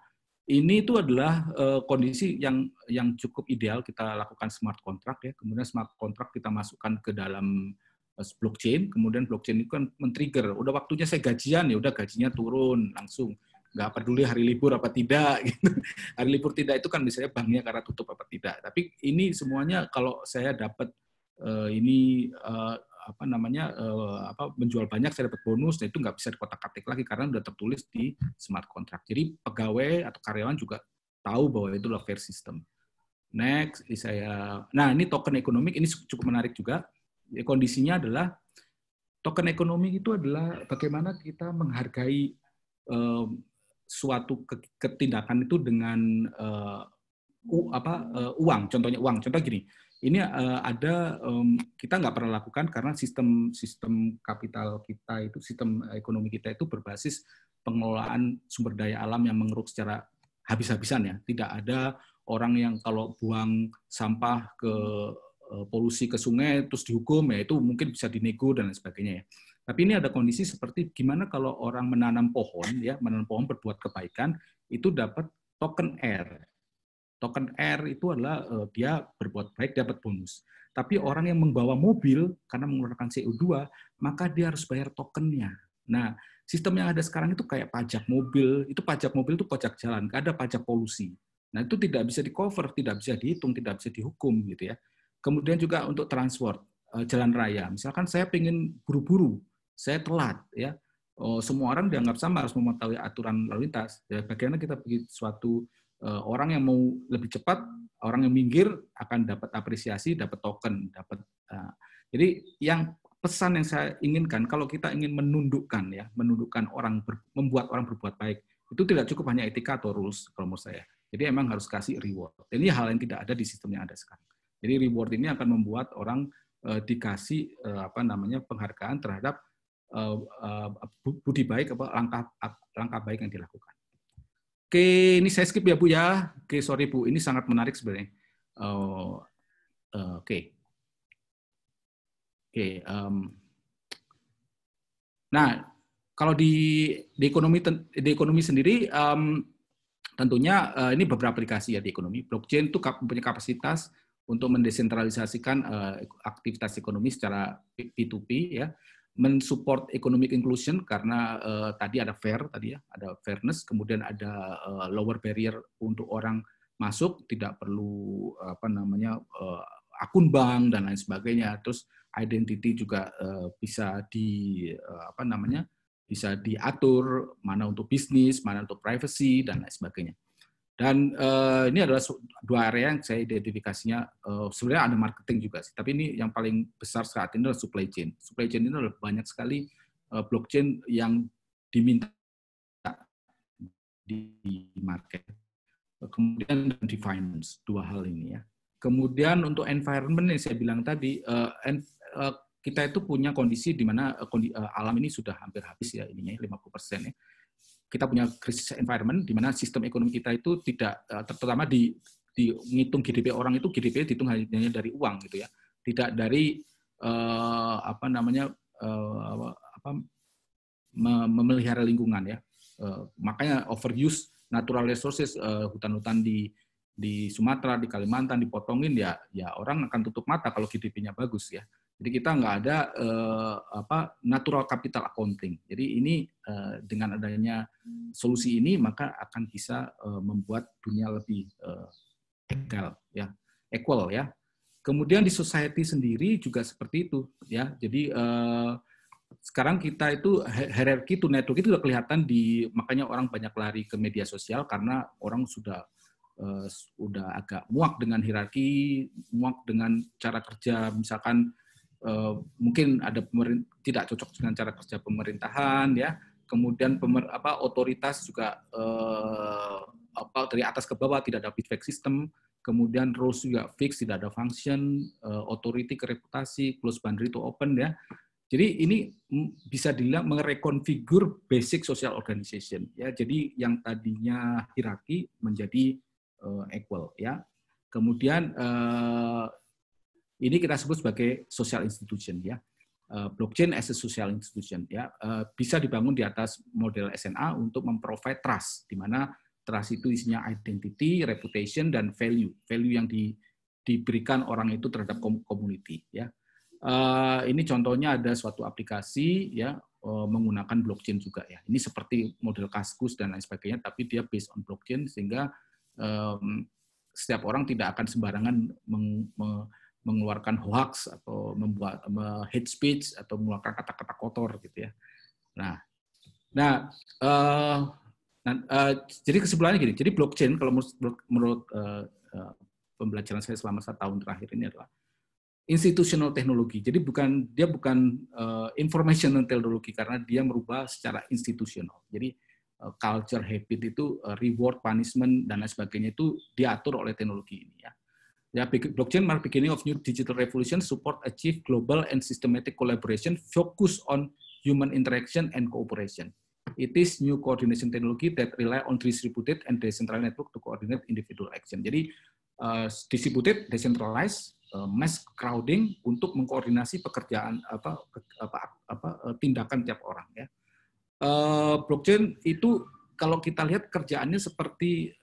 ini itu adalah kondisi yang cukup ideal kita lakukan smart contract ya. Kemudian smart contract kita masukkan ke dalam blockchain, kemudian blockchain itu kan men-trigger, udah waktunya saya gajian ya, udah gajinya turun langsung. Nggak peduli hari libur apa tidak. Gitu. Hari libur tidak itu kan misalnya banknya karena tutup apa tidak. Tapi ini semuanya kalau saya dapat menjual banyak saya dapat bonus, nah itu nggak bisa dikotak-katik lagi karena udah tertulis di smart contract. Jadi pegawai atau karyawan juga tahu bahwa itu adalah fair system. Next, nah ini token ekonomi, ini cukup menarik juga. Kondisinya adalah token ekonomi itu adalah bagaimana kita menghargai suatu ketindakan itu dengan uang. Contohnya uang. Contoh gini, ini kita nggak pernah lakukan karena sistem kapital kita itu, sistem ekonomi kita itu berbasis pengelolaan sumber daya alam yang mengeruk secara habis-habisan ya. Tidak ada orang yang kalau buang sampah ke polusi ke sungai terus dihukum, ya itu mungkin bisa dinego dan lain sebagainya ya. Tapi ini ada kondisi seperti gimana kalau orang menanam pohon ya, menanam pohon berbuat kebaikan itu dapat token R. Token R itu adalah dia berbuat baik dapat bonus. Tapi orang yang membawa mobil karena mengeluarkan CO2, maka dia harus bayar tokennya. Nah, sistem yang ada sekarang itu kayak pajak mobil itu pajak jalan, nggak ada pajak polusi. Nah, itu tidak bisa di-cover, tidak bisa dihitung, tidak bisa dihukum gitu ya. Kemudian juga untuk transport jalan raya. Misalkan saya pengen buru-buru, saya telat ya. Semua orang dianggap sama harus mematuhi aturan lalu lintas. Ya, bagaimana kita pergi suatu orang yang mau lebih cepat, orang yang minggir akan dapat apresiasi, dapat token, dapat. Jadi yang pesan yang saya inginkan, kalau kita ingin menundukkan orang, membuat orang berbuat baik, itu tidak cukup hanya etika atau rules kalau menurut saya. Jadi emang harus kasih reward. Ini hal yang tidak ada di sistem yang ada sekarang. Jadi reward ini akan membuat orang dikasih penghargaan terhadap budi baik, langkah baik yang dilakukan. Oke, ini saya skip ya Bu ya. Oke, sorry Bu, ini sangat menarik sebenarnya. Oke. Nah, kalau di ekonomi sendiri, tentunya ini beberapa aplikasi ya di ekonomi. Blockchain itu punya kapasitas untuk mendesentralisasikan aktivitas ekonomi secara P2P ya, mensupport economic inclusion karena tadi ada ada fairness, kemudian ada lower barrier untuk orang masuk, tidak perlu akun bank dan lain sebagainya. Terus identity juga bisa bisa diatur, mana untuk bisnis, mana untuk privacy dan lain sebagainya. Dan ini adalah dua area yang saya identifikasinya. Sebenarnya ada marketing juga sih, tapi ini yang paling besar saat ini adalah supply chain. Supply chain ini adalah banyak sekali blockchain yang diminta di market. Kemudian di finance, dua hal ini ya. Kemudian untuk environment yang saya bilang tadi, kita itu punya kondisi di mana alam ini sudah hampir habis ya, ininya 50% ya. Kita punya krisis environment di mana sistem ekonomi kita itu tidak, terutama di ngitung GDP orang itu, GDP dihitung hanya dari uang gitu ya, tidak dari memelihara lingkungan ya. Makanya overuse natural resources, hutan-hutan di Sumatera, di Kalimantan dipotongin ya orang akan tutup mata kalau GDP-nya bagus ya. Jadi kita nggak ada natural capital accounting. Jadi ini dengan adanya solusi ini maka akan bisa membuat dunia lebih egal ya. equal ya. Kemudian di society sendiri juga seperti itu ya. Jadi sekarang kita itu hierarki to network itu sudah kelihatan makanya orang banyak lari ke media sosial karena orang sudah agak muak dengan hierarki, muak dengan cara kerja, misalkan mungkin ada tidak cocok dengan cara kerja pemerintahan ya. Kemudian otoritas juga dari atas ke bawah tidak ada feedback system. Kemudian rules juga fix, tidak ada function, authority ke reputasi, close boundary to open ya. Jadi ini bisa dilihat merekonfigur basic social organization ya. Jadi yang tadinya hierarki menjadi equal ya. Kemudian ini kita sebut sebagai social institution ya. Blockchain as a social institution ya. Bisa dibangun di atas model SNA untuk memprovide trust, di mana trust itu isinya identity, reputation, dan value. Value yang diberikan orang itu terhadap community. Ya. Ini contohnya ada suatu aplikasi ya menggunakan blockchain juga ya. Ini seperti model Kaskus dan lain sebagainya, tapi dia based on blockchain sehingga setiap orang tidak akan sembarangan mengeluarkan hoax atau membuat hate speech atau mengeluarkan kata-kata kotor gitu ya. Jadi kesimpulannya gini, jadi blockchain kalau menurut pembelajaran saya selama 1 tahun terakhir ini adalah institutional teknologi. Jadi dia bukan informational teknologi karena dia merubah secara institusional. Jadi culture, habit itu reward, punishment dan lain sebagainya itu diatur oleh teknologi ini ya. Blockchain mark beginning of new digital revolution, support achieve global and systematic collaboration, focus on human interaction and cooperation. It is new coordination technology that rely on distributed and decentralized network to coordinate individual action. Jadi distributed, decentralized, mass crowding untuk mengkoordinasi pekerjaan tindakan tiap orang ya. Blockchain itu kalau kita lihat kerjaannya seperti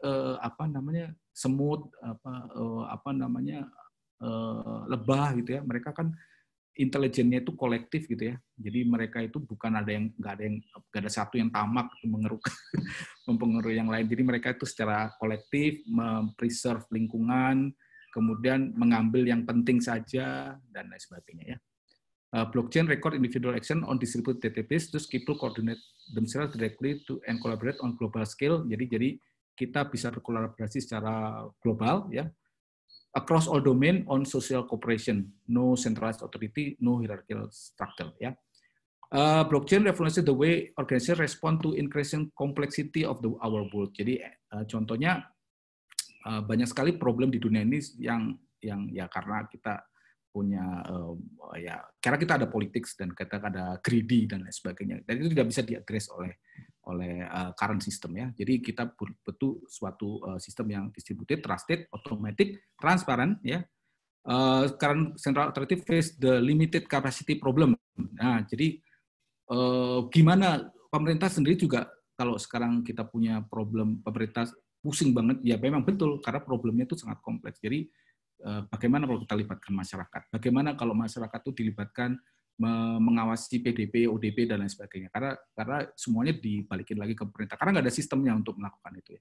semut, lebah gitu ya. Mereka kan intelijennya itu kolektif gitu ya. Jadi mereka itu bukan nggak ada satu yang tamak mempengaruhi yang lain. Jadi mereka itu secara kolektif mempreserve lingkungan, kemudian mengambil yang penting saja dan lain sebagainya ya. Blockchain record individual action on distributed database, terus people coordinate themselves directly to and collaborate on global scale. Jadi kita bisa berkolaborasi secara global ya. Across all domain on social cooperation, no centralized authority, no hierarchical structure. Ya, blockchain revolutionizes the way organization respond to increasing complexity of our world. Jadi contohnya banyak sekali problem di dunia ini yang ya karena kita punya karena kita ada politics dan kita ada greedy dan lain sebagainya. Dan itu tidak bisa diadres oleh current system ya. Jadi kita butuh suatu sistem yang distributed, trusted, automatic, transparent ya. Current central authority face the limited capacity problem. Nah, jadi gimana pemerintah sendiri juga kalau sekarang kita punya problem pemerintah pusing banget ya memang betul karena problemnya itu sangat kompleks. Jadi bagaimana kalau kita libatkan masyarakat? Bagaimana kalau masyarakat itu dilibatkan mengawasi PDP, ODP, dan lain sebagainya. Karena semuanya dibalikin lagi ke pemerintah. Karena nggak ada sistemnya untuk melakukan itu.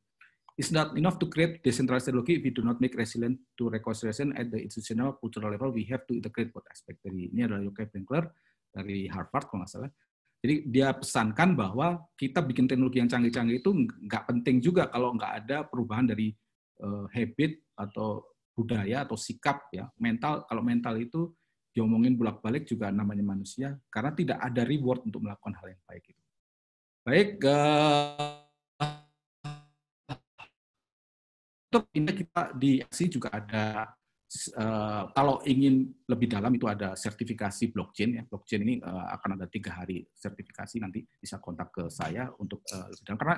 It's not enough to create decentralized technology if we do not make resilient to reconciliation at the institutional, cultural level. We have to integrate both aspect. Ini adalah Yochai Benkler dari Harvard, kalau nggak salah. Jadi dia pesankan bahwa kita bikin teknologi yang canggih-canggih itu nggak penting juga kalau nggak ada perubahan dari habit atau budaya atau sikap ya mental. Kalau mental itu diomongin bolak-balik juga namanya manusia karena tidak ada reward untuk melakukan hal yang baik itu. Baik, ini kita di ASI juga ada kalau ingin lebih dalam itu ada sertifikasi blockchain ya. Blockchain ini akan ada 3 hari sertifikasi, nanti bisa kontak ke saya untuk lebih dalam karena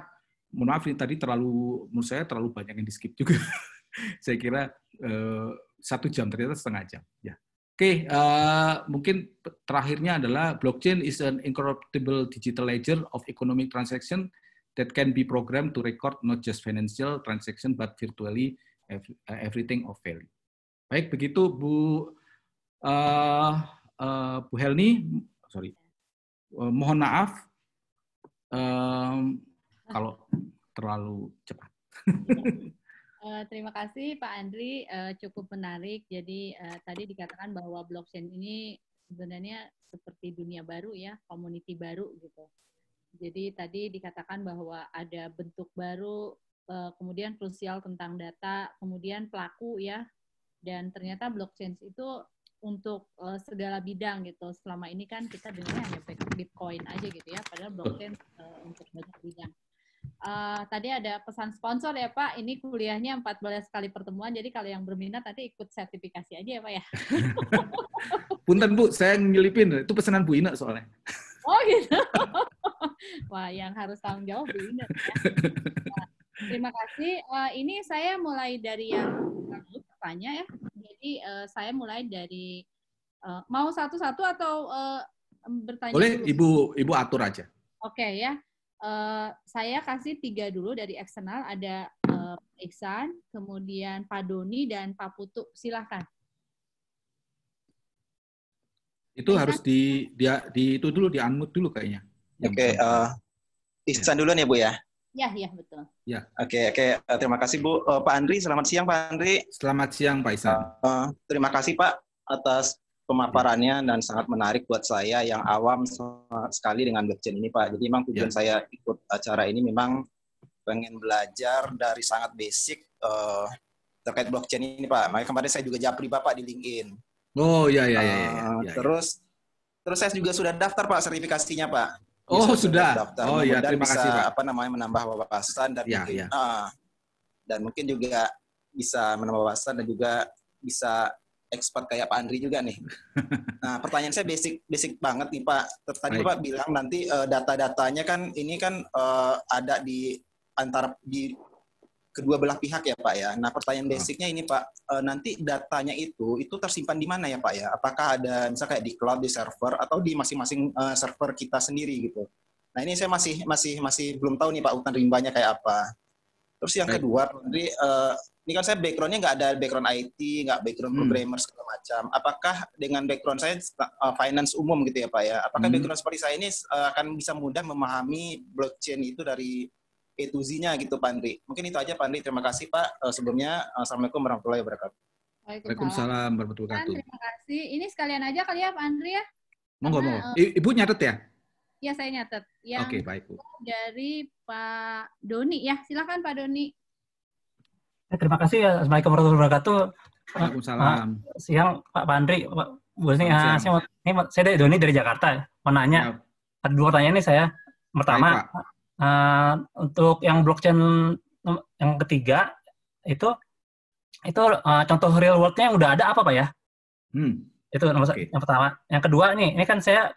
mohon maaf ini tadi menurut saya terlalu banyak yang di skip juga. Saya kira 1 jam ternyata setengah jam ya. Oke, mungkin terakhirnya adalah blockchain is an incorruptible digital ledger of economic transaction that can be programmed to record not just financial transaction but virtually everything of value. Baik, begitu Bu Helni, mohon maaf kalau terlalu cepat. Terima kasih Pak Andri, cukup menarik. Jadi tadi dikatakan bahwa blockchain ini sebenarnya seperti dunia baru ya, community baru gitu. Jadi tadi dikatakan bahwa ada bentuk baru, kemudian krusial tentang data, kemudian pelaku ya, dan ternyata blockchain itu untuk segala bidang gitu. Selama ini kan kita dengarnya hanya Bitcoin aja gitu ya, padahal blockchain untuk banyak bidang. Tadi ada pesan sponsor ya Pak, ini kuliahnya 14 kali pertemuan, jadi kalau yang berminat nanti ikut sertifikasi aja ya Pak ya. Punten Bu, saya nyelipin, itu pesanan Bu Ina soalnya. Oh gitu. Wah, yang harus tanggung jawab Bu Ina ya. Nah, terima kasih. Ini saya mulai dari yang bertanya ya. Jadi saya mulai dari mau satu-satu atau bertanya Boleh dulu? Ibu atur aja. Oke ya. Saya kasih 3 dulu dari eksternal. Ada Pak Iksan, kemudian Pak Doni, dan Pak Putu. Silahkan. Itu harus di itu dulu, di-unmute dulu kayaknya. Oke, Iksan duluan ya Bu ya? Ya, betul. Ya. Oke. Terima kasih Bu. Pak Andri, selamat siang Pak Andri. Selamat siang Pak Iksan. Terima kasih Pak atas pemaparannya dan sangat menarik buat saya yang awam sekali dengan blockchain ini Pak. Jadi memang tujuan saya ikut acara ini memang pengen belajar dari sangat basic terkait blockchain ini Pak. Makanya kemarin saya juga japri Bapak di LinkedIn. Oh ya. Terus saya juga sudah daftar Pak sertifikasinya Pak. Oh sudah. Oh ya, terima kasih Pak. Menambah wawasan dan mungkin, dan mungkin juga bisa menambah wawasan dan juga bisa expert kayak Pak Andri juga nih. Nah, pertanyaan saya basic banget nih Pak. Tadi Bapak bilang nanti data-datanya kan ini kan ada di antara di kedua belah pihak ya Pak ya. Nah, pertanyaan basicnya ini Pak, nanti datanya itu tersimpan di mana ya Pak ya? Apakah ada misalnya kayak di cloud, di server, atau di masing-masing server kita sendiri gitu? Nah, ini saya masih belum tahu nih Pak urutan rimbanya kayak apa. Terus yang kedua, Pak Andri, ini kan saya background-nya nggak ada background IT, nggak background programmer segala macam. Apakah dengan background saya finance umum gitu ya Pak ya? Apakah background seperti saya ini akan bisa mudah memahami blockchain itu dari A to Z-nya gitu Pak Andri? Mungkin itu aja Pak Andri. Terima kasih Pak. Sebelumnya, Assalamualaikum warahmatullahi wabarakatuh. Waalaikumsalam warahmatullahi wabarakatuh. Terima kasih. Ini sekalian aja kali ya Pak Andri ya? Monggo. Ibu nyatet ya? Ya, saya nyatet. Oke, baik Bu. Dari Pak Doni ya, silakan Pak Doni. Terima kasih ya. Assalamualaikum warahmatullahi wabarakatuh. Waalaikumsalam. Siang Pak Andri, Pak Bu. Saya dari Doni dari Jakarta. Mau nanya, ada 2 pertanyaan nih saya. Pertama, untuk yang blockchain yang ketiga itu contoh real world-nya yang udah ada apa Pak ya? Itu yang pertama. Yang kedua nih, ini kan saya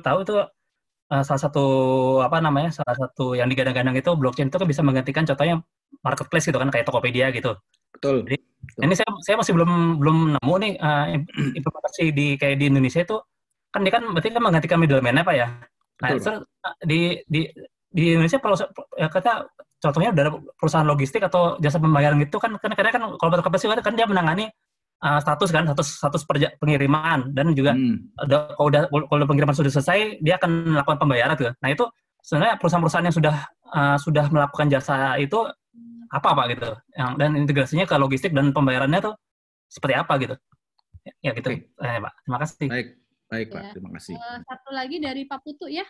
tahu itu salah satu yang digadang-gadang itu blockchain itu kan bisa menggantikan contohnya marketplace gitu kan, kayak Tokopedia gitu. Betul. Jadi, ini saya masih belum nemu nih implementasi kayak di Indonesia itu kan dia kan berarti kan menggantikan middleman-nya Pak ya. Nah, itu di Indonesia kalau kata contohnya dari perusahaan logistik atau jasa pembayaran gitu kan kadang kan kalau marketplace kan dia menangani status pengiriman dan juga kalau pengiriman sudah selesai dia akan melakukan pembayaran tuh. Nah, itu sebenarnya perusahaan-perusahaan yang sudah melakukan jasa itu apa Pak gitu. Dan integrasinya ke logistik dan pembayarannya tuh seperti apa gitu. Ya gitu. Pak. Terima kasih. Baik Pak, terima kasih. Satu lagi dari Pak Putu ya.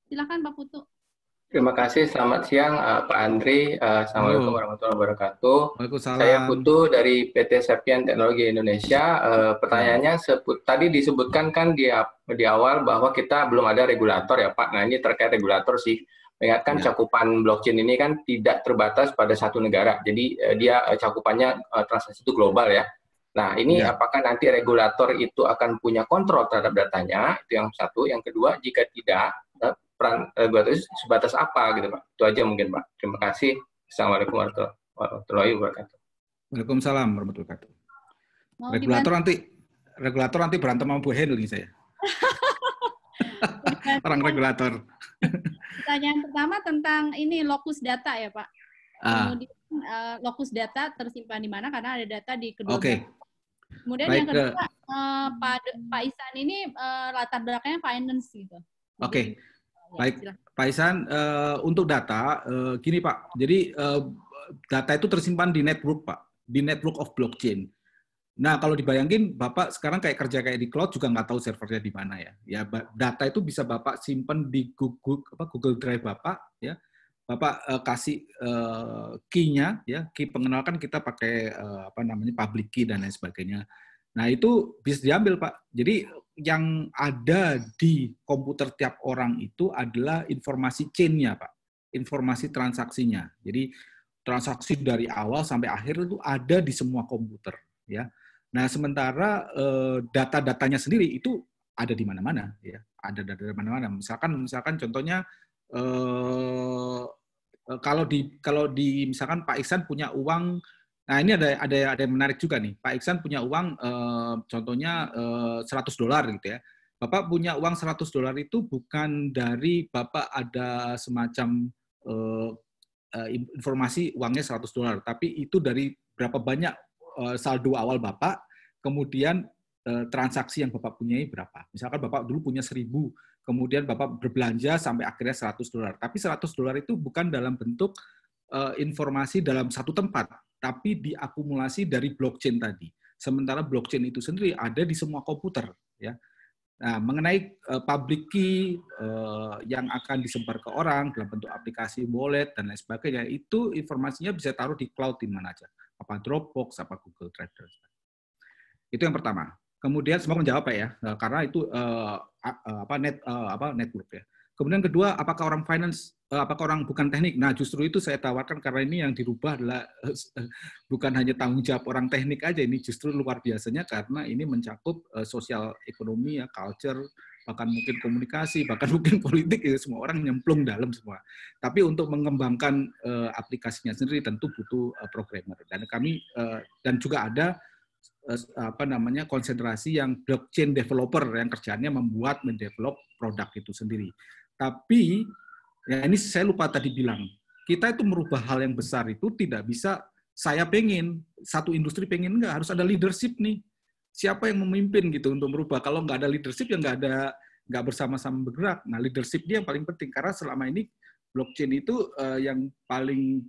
Silakan Pak Putu. Terima kasih, selamat siang Pak Andri. Assalamualaikum warahmatullahi wabarakatuh. Waalaikumsalam. Saya Putu dari PT Sapien Teknologi Indonesia. Pertanyaannya, tadi disebutkan kan di awal bahwa kita belum ada regulator ya Pak. Nah, ini terkait regulator sih. Mengingatkan cakupan blockchain ini kan tidak terbatas pada satu negara. Jadi dia cakupannya transaksi itu global ya. Nah, ini apakah nanti regulator itu akan punya kontrol terhadap datanya? Itu yang satu. Yang kedua, jika tidak, peran regulator sebatas apa gitu Pak? Itu aja mungkin Pak. Terima kasih. Assalamualaikum warahmatullahi wabarakatuh. Waalaikumsalam warahmatullahi wabarakatuh. Regulator nanti berantem sama Bu Hen nih saya. Orang regulator. Pertanyaan pertama tentang ini lokus data ya Pak. Kemudian lokus data tersimpan di mana karena ada data di kedua. Kemudian yang kedua Pak Isan ini latar belakangnya finance gitu. Baik, Pak Isan, untuk data, gini Pak, jadi data itu tersimpan di network, Pak, di network of blockchain. Nah, kalau dibayangin, Bapak sekarang kayak kerja kayak di cloud juga nggak tahu servernya di mana ya. Ya, data itu bisa Bapak simpan di Google Drive Bapak, ya. Bapak kasih key-nya, ya, key pengenalkan kita pakai public key dan lain sebagainya. Nah, itu bisa diambil, Pak. Jadi yang ada di komputer tiap orang itu adalah informasi chain-nya, Pak. Informasi transaksinya. Jadi transaksi dari awal sampai akhir itu ada di semua komputer, ya. Nah, sementara data-datanya sendiri itu ada di mana-mana, ya. Ada di mana-mana. Misalkan contohnya kalau di misalkan Pak Iksan punya uang, nah ini ada yang menarik juga nih. Pak Iksan punya uang contohnya $100 gitu ya. Bapak punya uang $100 itu bukan dari Bapak ada semacam informasi uangnya $100, tapi itu dari berapa banyak saldo awal Bapak, kemudian transaksi yang Bapak punyai berapa. Misalkan Bapak dulu punya 1.000, kemudian Bapak berbelanja sampai akhirnya $100. Tapi $100 itu bukan dalam bentuk informasi dalam satu tempat, tapi diakumulasi dari blockchain tadi. Sementara blockchain itu sendiri ada di semua komputer, ya. Nah, mengenai public key yang akan disebar ke orang dalam bentuk aplikasi wallet dan lain sebagainya, itu informasinya bisa taruh di cloud di mana aja. Apa Dropbox, apa Google Drive. Itu yang pertama. Kemudian semua menjawab Pak ya, karena itu network ya. Kemudian kedua, apakah orang finance, apakah orang bukan teknik? Nah, justru itu saya tawarkan karena ini yang dirubah adalah bukan hanya tanggung jawab orang teknik aja, ini justru luar biasanya karena ini mencakup sosial ekonomi ya, culture, bahkan mungkin komunikasi, bahkan mungkin politik, ya, semua orang nyemplung dalam semua. Tapi untuk mengembangkan aplikasinya sendiri tentu butuh programmer. Dan kami dan juga ada konsentrasi yang blockchain developer yang kerjanya mendevelop produk itu sendiri. Tapi ya ini saya lupa tadi bilang, kita itu merubah hal yang besar itu tidak bisa saya pengen, satu industri pengen, enggak, harus ada leadership nih. Siapa yang memimpin gitu untuk merubah? Kalau nggak ada leadership ya nggak bersama-sama bergerak. Nah, leadership dia yang paling penting karena selama ini blockchain itu yang paling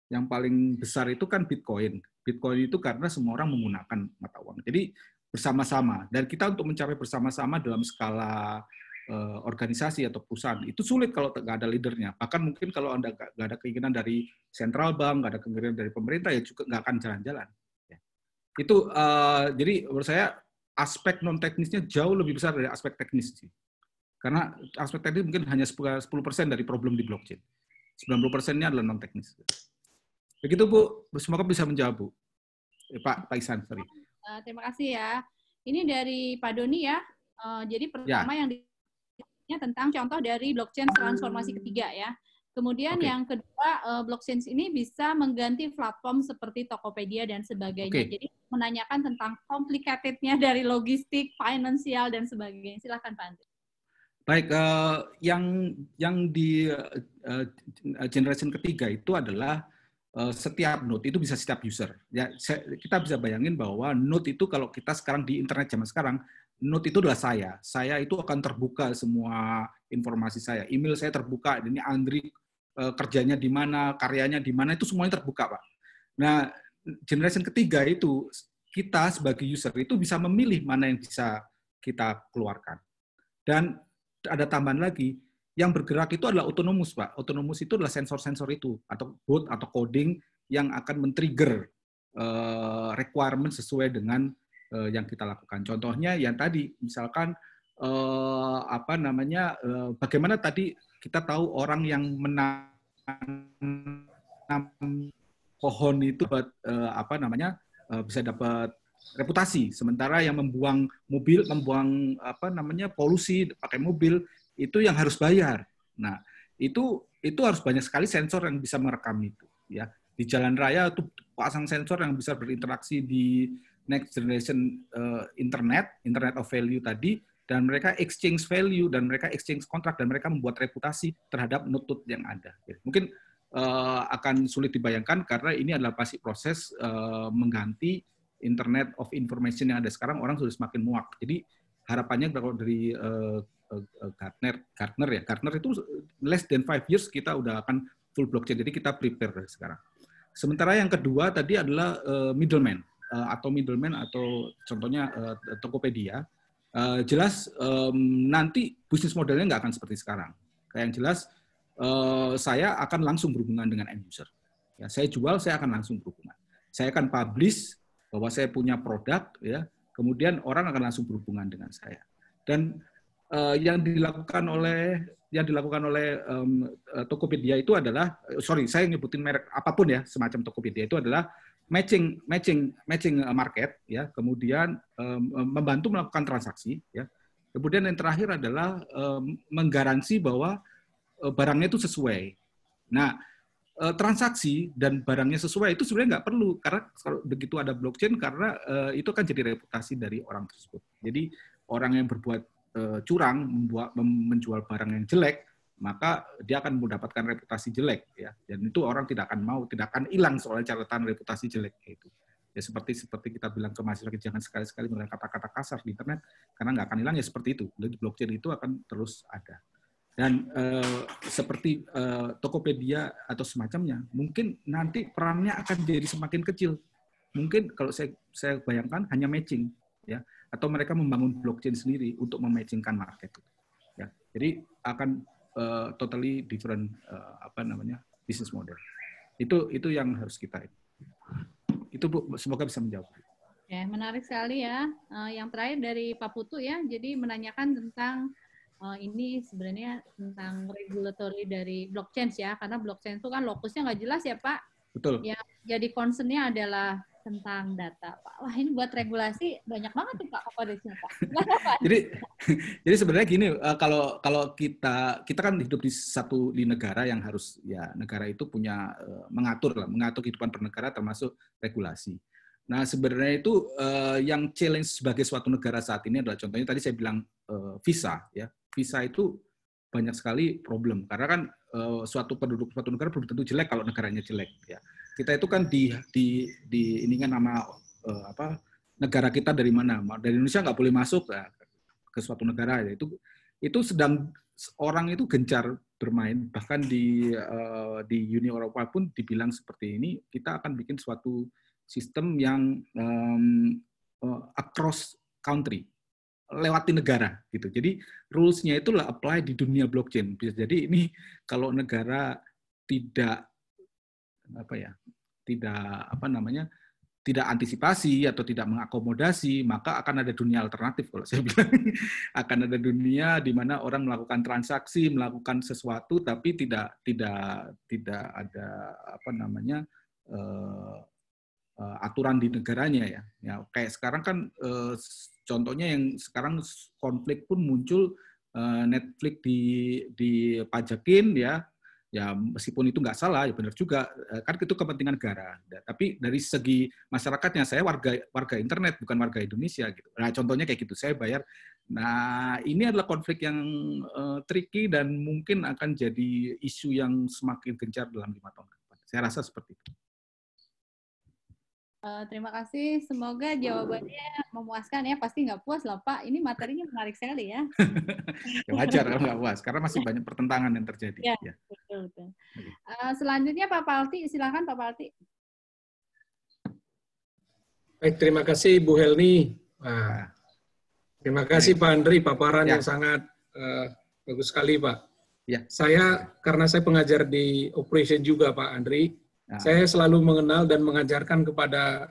yang paling besar itu kan Bitcoin. Bitcoin itu karena semua orang menggunakan mata uang. Jadi bersama-sama. Dan kita untuk mencapai bersama-sama dalam skala organisasi atau perusahaan itu sulit kalau nggak ada leadernya. Bahkan mungkin kalau Anda nggak ada keinginan dari central bank, nggak ada keinginan dari pemerintah ya juga nggak akan jalan-jalan. Itu jadi menurut saya aspek non teknisnya jauh lebih besar dari aspek teknis sih. Karena aspek teknis mungkin hanya 10% dari problem di blockchain. 90%-nya adalah non teknis. Begitu Bu, semoga bisa menjawab Bu. Pak Iksan, sorry. Terima kasih ya. Ini dari Pak Doni ya. Jadi pertama yang tentang contoh dari blockchain transformasi ketiga ya. Kemudian yang kedua, blockchain ini bisa mengganti platform seperti Tokopedia dan sebagainya. Jadi menanyakan tentang complicated-nya dari logistik, finansial, dan sebagainya. Silakan Pak Andri. Baik, yang di generation ketiga itu adalah setiap node itu bisa setiap user. Ya, kita bisa bayangin bahwa node itu kalau kita sekarang di internet zaman sekarang, node itu adalah saya. Saya itu akan terbuka semua informasi saya. Email saya terbuka, ini Andri kerjanya di mana, karyanya di mana, itu semuanya terbuka, Pak. Nah, generation ketiga itu, kita sebagai user itu bisa memilih mana yang bisa kita keluarkan. Dan ada tambahan lagi, yang bergerak itu adalah autonomous, Pak. Autonomous itu adalah sensor-sensor itu, atau bot, atau coding yang akan men-trigger requirement sesuai dengan yang kita lakukan. Contohnya yang tadi, misalkan bagaimana tadi kita tahu orang yang menanam pohon itu bisa dapat reputasi, sementara yang membuang polusi pakai mobil itu yang harus bayar. Nah, itu harus banyak sekali sensor yang bisa merekam itu, ya. Di jalan raya itu pasang sensor yang bisa berinteraksi di next generation internet of value tadi, dan mereka exchange value, dan mereka exchange kontrak, dan mereka membuat reputasi terhadap node yang ada. Mungkin akan sulit dibayangkan karena ini adalah pasti proses mengganti Internet of Information yang ada sekarang, orang sudah semakin muak. Jadi harapannya kalau dari Gartner itu less than 5 years kita udah akan full blockchain. Jadi kita prepare dari sekarang. Sementara yang kedua tadi adalah middleman atau contohnya Tokopedia. Jelas nanti bisnis modelnya nggak akan seperti sekarang. Kayak yang jelas saya akan langsung berhubungan dengan end user. Ya, saya jual, saya akan langsung berhubungan. Saya akan publish bahwa saya punya produk, ya, kemudian orang akan langsung berhubungan dengan saya. Dan yang dilakukan oleh Tokopedia itu adalah, saya nyebutin merek apapun ya, semacam Tokopedia itu adalah matching market, ya, kemudian membantu melakukan transaksi, ya. Kemudian yang terakhir adalah menggaransi bahwa barangnya itu sesuai. Nah, transaksi dan barangnya sesuai itu sebenarnya nggak perlu, karena kalau begitu ada blockchain, karena itu akan jadi reputasi dari orang tersebut. Jadi orang yang berbuat curang, menjual barang yang jelek, maka dia akan mendapatkan reputasi jelek, ya. Dan itu orang tidak akan hilang soal catatan reputasi jelek itu. Ya seperti kita bilang ke masyarakat, jangan sekali-sekali menggunakan kata-kata kasar di internet, karena nggak akan hilang, ya seperti itu. Jadi blockchain itu akan terus ada. Dan seperti Tokopedia atau semacamnya, mungkin nanti perannya akan jadi semakin kecil. Mungkin kalau saya bayangkan hanya matching, ya, atau mereka membangun blockchain sendiri untuk mematchingkan market. Ya, jadi akan totally different business model. Itu yang harus kita. Itu Bu, semoga bisa menjawab. Ya, menarik sekali ya. Yang terakhir dari Pak Putu ya, jadi menanyakan tentang ini sebenarnya tentang regulatory dari blockchain ya, karena blockchain itu kan lokusnya nggak jelas ya Pak. Betul. Ya, jadi concern-nya adalah tentang data Pak. Wah, ini buat regulasi banyak banget tuh Pak komoditinya Pak. Jadi sebenarnya gini, kalau kita kan hidup di negara yang harus, ya, negara itu punya mengatur kehidupan bernegara termasuk regulasi. Nah, sebenarnya itu yang challenge sebagai suatu negara saat ini adalah, contohnya tadi saya bilang visa, ya. Visa itu banyak sekali problem, karena kan suatu negara belum tentu jelek kalau negaranya jelek, ya. Kita itu kan ini kan nama negara kita dari mana? Dari Indonesia nggak boleh masuk ke suatu negara, ya. Itu sedang orang itu gencar bermain, bahkan di Uni Eropa pun dibilang seperti ini, kita akan bikin suatu sistem yang across country, lewati negara gitu. Jadi rules-nya itulah apply di dunia blockchain. Bisa jadi ini kalau negara tidak tidak antisipasi atau tidak mengakomodasi, maka akan ada dunia alternatif kalau saya bilang. Akan ada dunia di mana orang melakukan transaksi, melakukan sesuatu tapi tidak ada aturan di negaranya, ya. Ya, kayak sekarang kan contohnya yang sekarang konflik pun muncul, Netflix dipajakin, ya meskipun itu nggak salah, ya benar juga, kan itu kepentingan negara. Tapi dari segi masyarakatnya, saya warga internet bukan warga Indonesia gitu. Nah, contohnya kayak gitu, saya bayar. Nah, ini adalah konflik yang tricky dan mungkin akan jadi isu yang semakin gencar dalam 5 tahun ke depan. Saya rasa seperti itu. Terima kasih. Semoga jawabannya memuaskan ya. Pasti nggak puas lah Pak. Ini materinya menarik sekali ya. Ya wajar kalau nggak puas, karena masih banyak pertentangan yang terjadi. Ya. Betul. Selanjutnya Pak Palti, silakan Pak Palti. Baik, terima kasih Bu Helni. Terima kasih Pak Andri, paparan yang sangat bagus sekali Pak. Ya. Karena saya pengajar di operation juga Pak Andri, saya selalu mengenal dan mengajarkan kepada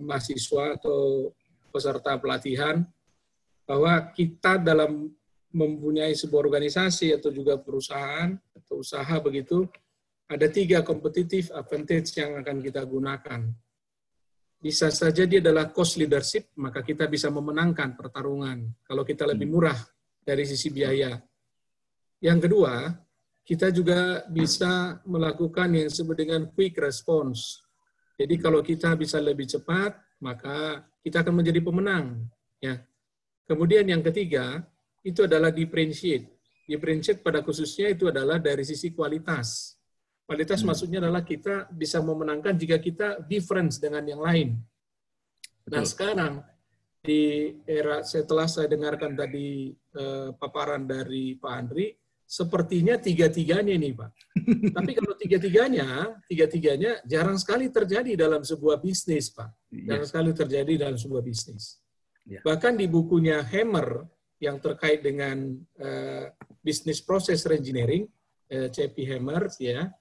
mahasiswa atau peserta pelatihan bahwa kita dalam mempunyai sebuah organisasi atau juga perusahaan atau usaha begitu, ada 3 competitive advantage yang akan kita gunakan. Bisa saja dia adalah cost leadership, maka kita bisa memenangkan pertarungan kalau kita lebih murah dari sisi biaya. Yang kedua, kita juga bisa melakukan yang disebut dengan quick response. Jadi kalau kita bisa lebih cepat, maka kita akan menjadi pemenang. Ya. Kemudian yang ketiga, itu adalah differentiate. Differentiate pada khususnya itu adalah dari sisi kualitas. Kualitas maksudnya adalah kita bisa memenangkan jika kita difference dengan yang lain. Nah sekarang, di era setelah saya dengarkan tadi paparan dari Pak Andri, sepertinya tiga-tiganya nih Pak. Tapi kalau tiga-tiganya jarang sekali terjadi dalam sebuah bisnis Pak. Jarang sekali terjadi dalam sebuah bisnis. Bahkan di bukunya Hammer yang terkait dengan business process reengineering, C.P. Hammer ya,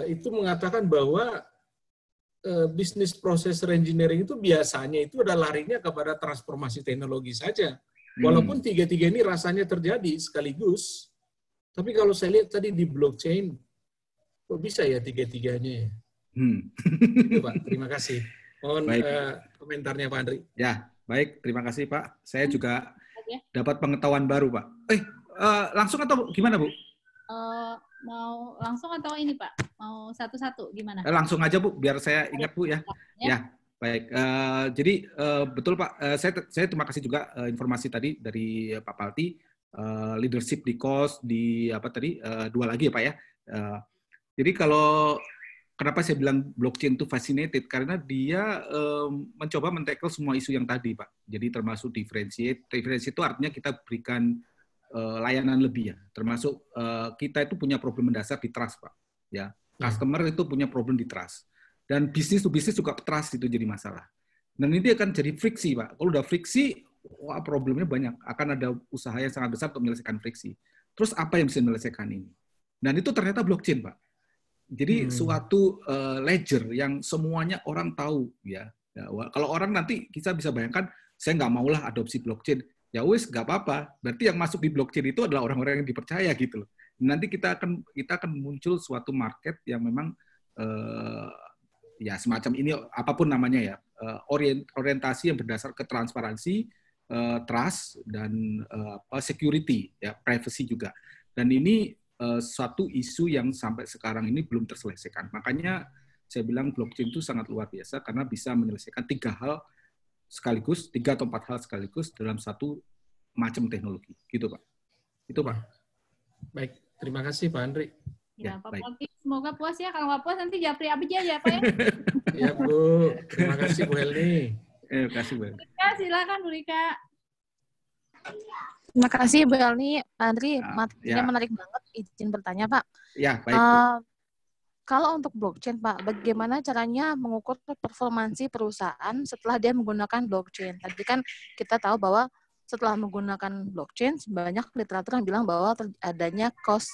itu mengatakan bahwa business process reengineering itu biasanya itu adalah larinya kepada transformasi teknologi saja. Walaupun tiga-tiga ini rasanya terjadi sekaligus, tapi kalau saya lihat tadi di blockchain, kok bisa ya tiga-tiganya ya? Itu Pak, terima kasih. Mohon komentarnya Pak Andri. Ya, baik, terima kasih Pak. Saya juga dapat pengetahuan baru Pak. Langsung atau gimana Bu? Mau langsung atau ini Pak? Mau satu-satu gimana? Langsung aja Bu, biar saya ingat Bu ya. Ya, baik. Jadi betul Pak, saya terima kasih juga informasi tadi dari Pak Palti. Leadership di cost di apa tadi 2 lagi ya Pak ya. Jadi kalau kenapa saya bilang blockchain itu fascinated karena dia mencoba men-tackle semua isu yang tadi Pak. Jadi termasuk differentiate itu artinya kita berikan layanan lebih ya. Termasuk kita itu punya problem mendasar di trust Pak. Ya, customer itu punya problem di trust. Dan bisnis to bisnis juga trust itu jadi masalah. Dan ini akan jadi friksi Pak. Kalau udah friksi, wah problemnya banyak. Akan ada usaha yang sangat besar untuk menyelesaikan friksi. Terus apa yang bisa menyelesaikan ini? Dan itu ternyata blockchain, Pak. Jadi suatu ledger yang semuanya orang tahu, ya. Kalau orang nanti kita bisa bayangkan, saya nggak maulah adopsi blockchain. Ya wis, nggak apa-apa. Berarti yang masuk di blockchain itu adalah orang-orang yang dipercaya gitu loh. Nanti kita akan muncul suatu market yang memang ya semacam ini apapun namanya ya. Orientasi yang berdasar ke transparansi, trust dan security, ya privacy juga. Dan ini suatu isu yang sampai sekarang ini belum terselesaikan. Makanya saya bilang blockchain itu sangat luar biasa karena bisa menyelesaikan 3 hal sekaligus, 3 atau 4 hal sekaligus dalam satu macam teknologi, gitu Pak. Itu Pak. Baik, terima kasih Pak Andri. Ya, Pak Palti, semoga puas ya. Kalau nggak puas nanti japri aja ya Pak ya. Ya Bu, terima kasih Bu Helni. Terima kasih Bu. Silakan Bu Rika. Terima kasih Bu Helni. Andri, materinya menarik banget. Izin bertanya Pak. Ya, baik. Kalau untuk blockchain Pak, bagaimana caranya mengukur performansi perusahaan setelah dia menggunakan blockchain? Tadi kan kita tahu bahwa setelah menggunakan blockchain, banyak literatur yang bilang bahwa adanya cost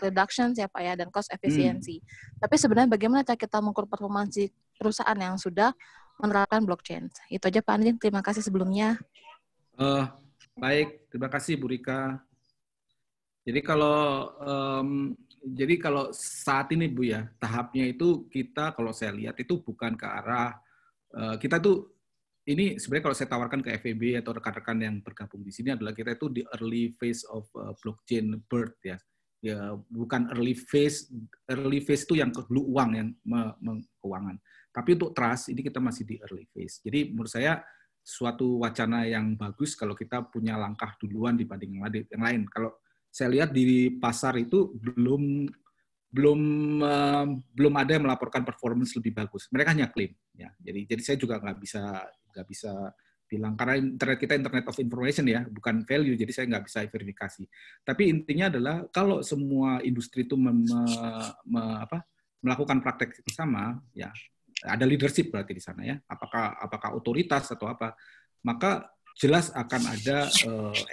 reduction ya Pak ya, dan cost efficiency. Tapi sebenarnya bagaimana cara kita mengukur performansi perusahaan yang sudah menerapkan blockchain? Itu aja Pak Andri, terima kasih sebelumnya. Baik, terima kasih Bu Rika. Jadi kalau saat ini Bu ya, tahapnya itu kita kalau saya lihat itu bukan ke arah kita tuh ini sebenarnya kalau saya tawarkan ke FEB atau rekan-rekan yang bergabung di sini adalah kita itu di early phase of blockchain birth ya. Ya bukan early phase itu yang ke blue uang yang keuangan. Tapi untuk trust ini kita masih di early phase. Jadi menurut saya suatu wacana yang bagus kalau kita punya langkah duluan dibanding yang lain. Kalau saya lihat di pasar itu belum ada yang melaporkan performance lebih bagus. Mereka hanya klaim. Ya. Jadi saya juga nggak bisa bilang karena internet kita internet of information ya, bukan value. Jadi saya nggak bisa verifikasi. Tapi intinya adalah kalau semua industri itu melakukan praktek sama, ya ada leadership berarti di sana ya. Apakah otoritas atau apa? Maka jelas akan ada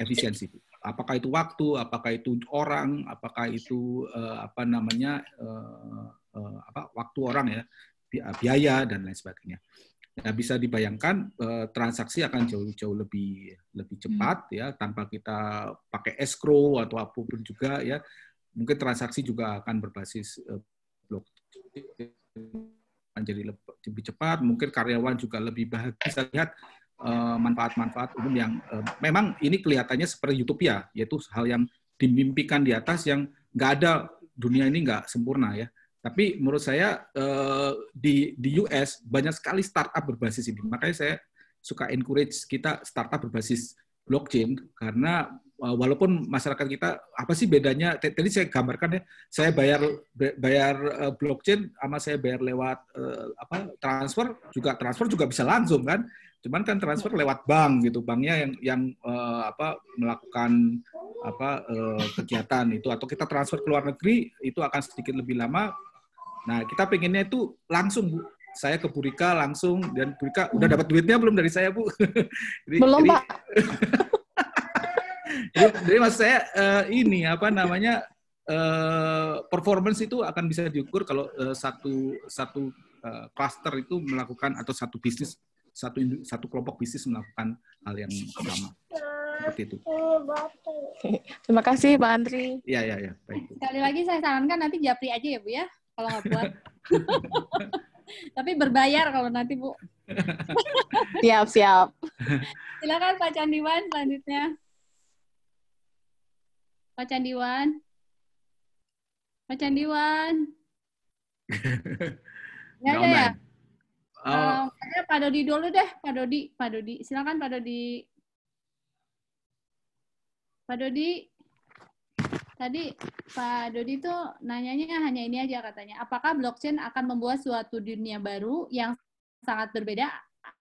efisiensi. Apakah itu waktu, apakah itu orang, apakah itu waktu orang ya, biaya dan lain sebagainya. Ya, bisa dibayangkan transaksi akan jauh lebih cepat ya, tanpa kita pakai escrow atau apapun juga ya. Mungkin transaksi juga akan berbasis blockchain jadi lebih cepat. Mungkin karyawan juga lebih bahagia bisa lihat manfaat-manfaat umum yang memang ini kelihatannya seperti utopia, yaitu hal yang dimimpikan di atas yang nggak ada, dunia ini nggak sempurna ya. Tapi menurut saya di US banyak sekali startup berbasis ini. Makanya saya suka encourage kita startup berbasis blockchain karena walaupun masyarakat kita apa sih bedanya? Tadi saya gambarkan ya, saya bayar blockchain sama saya bayar lewat transfer juga bisa langsung kan. Cuman kan transfer lewat bank gitu, banknya yang melakukan kegiatan itu, atau kita transfer ke luar negeri itu akan sedikit lebih lama. Nah, kita pengennya itu langsung, Bu. Saya ke Bu Rika langsung, dan Bu Rika udah dapat duitnya belum dari saya, Bu? Belum, Pak. Jadi maksud saya ini performance itu akan bisa diukur kalau satu cluster itu melakukan, atau satu bisnis, satu kelompok bisnis melakukan hal yang sama. Seperti itu. Terima kasih, Pak Andri. Iya. Baik. Sekali lagi saya sarankan nanti japri aja ya, Bu ya, kalau nggak buat. Tapi berbayar kalau nanti, Bu. Siap. Silakan Pak Candiwan selanjutnya. Pak Candiwan. Ya, ya. Pak Dodi dulu deh, Pak Dodi. Silakan Pak Dodi. Tadi Pak Dodi tuh nanyanya hanya ini aja katanya. Apakah blockchain akan membuat suatu dunia baru yang sangat berbeda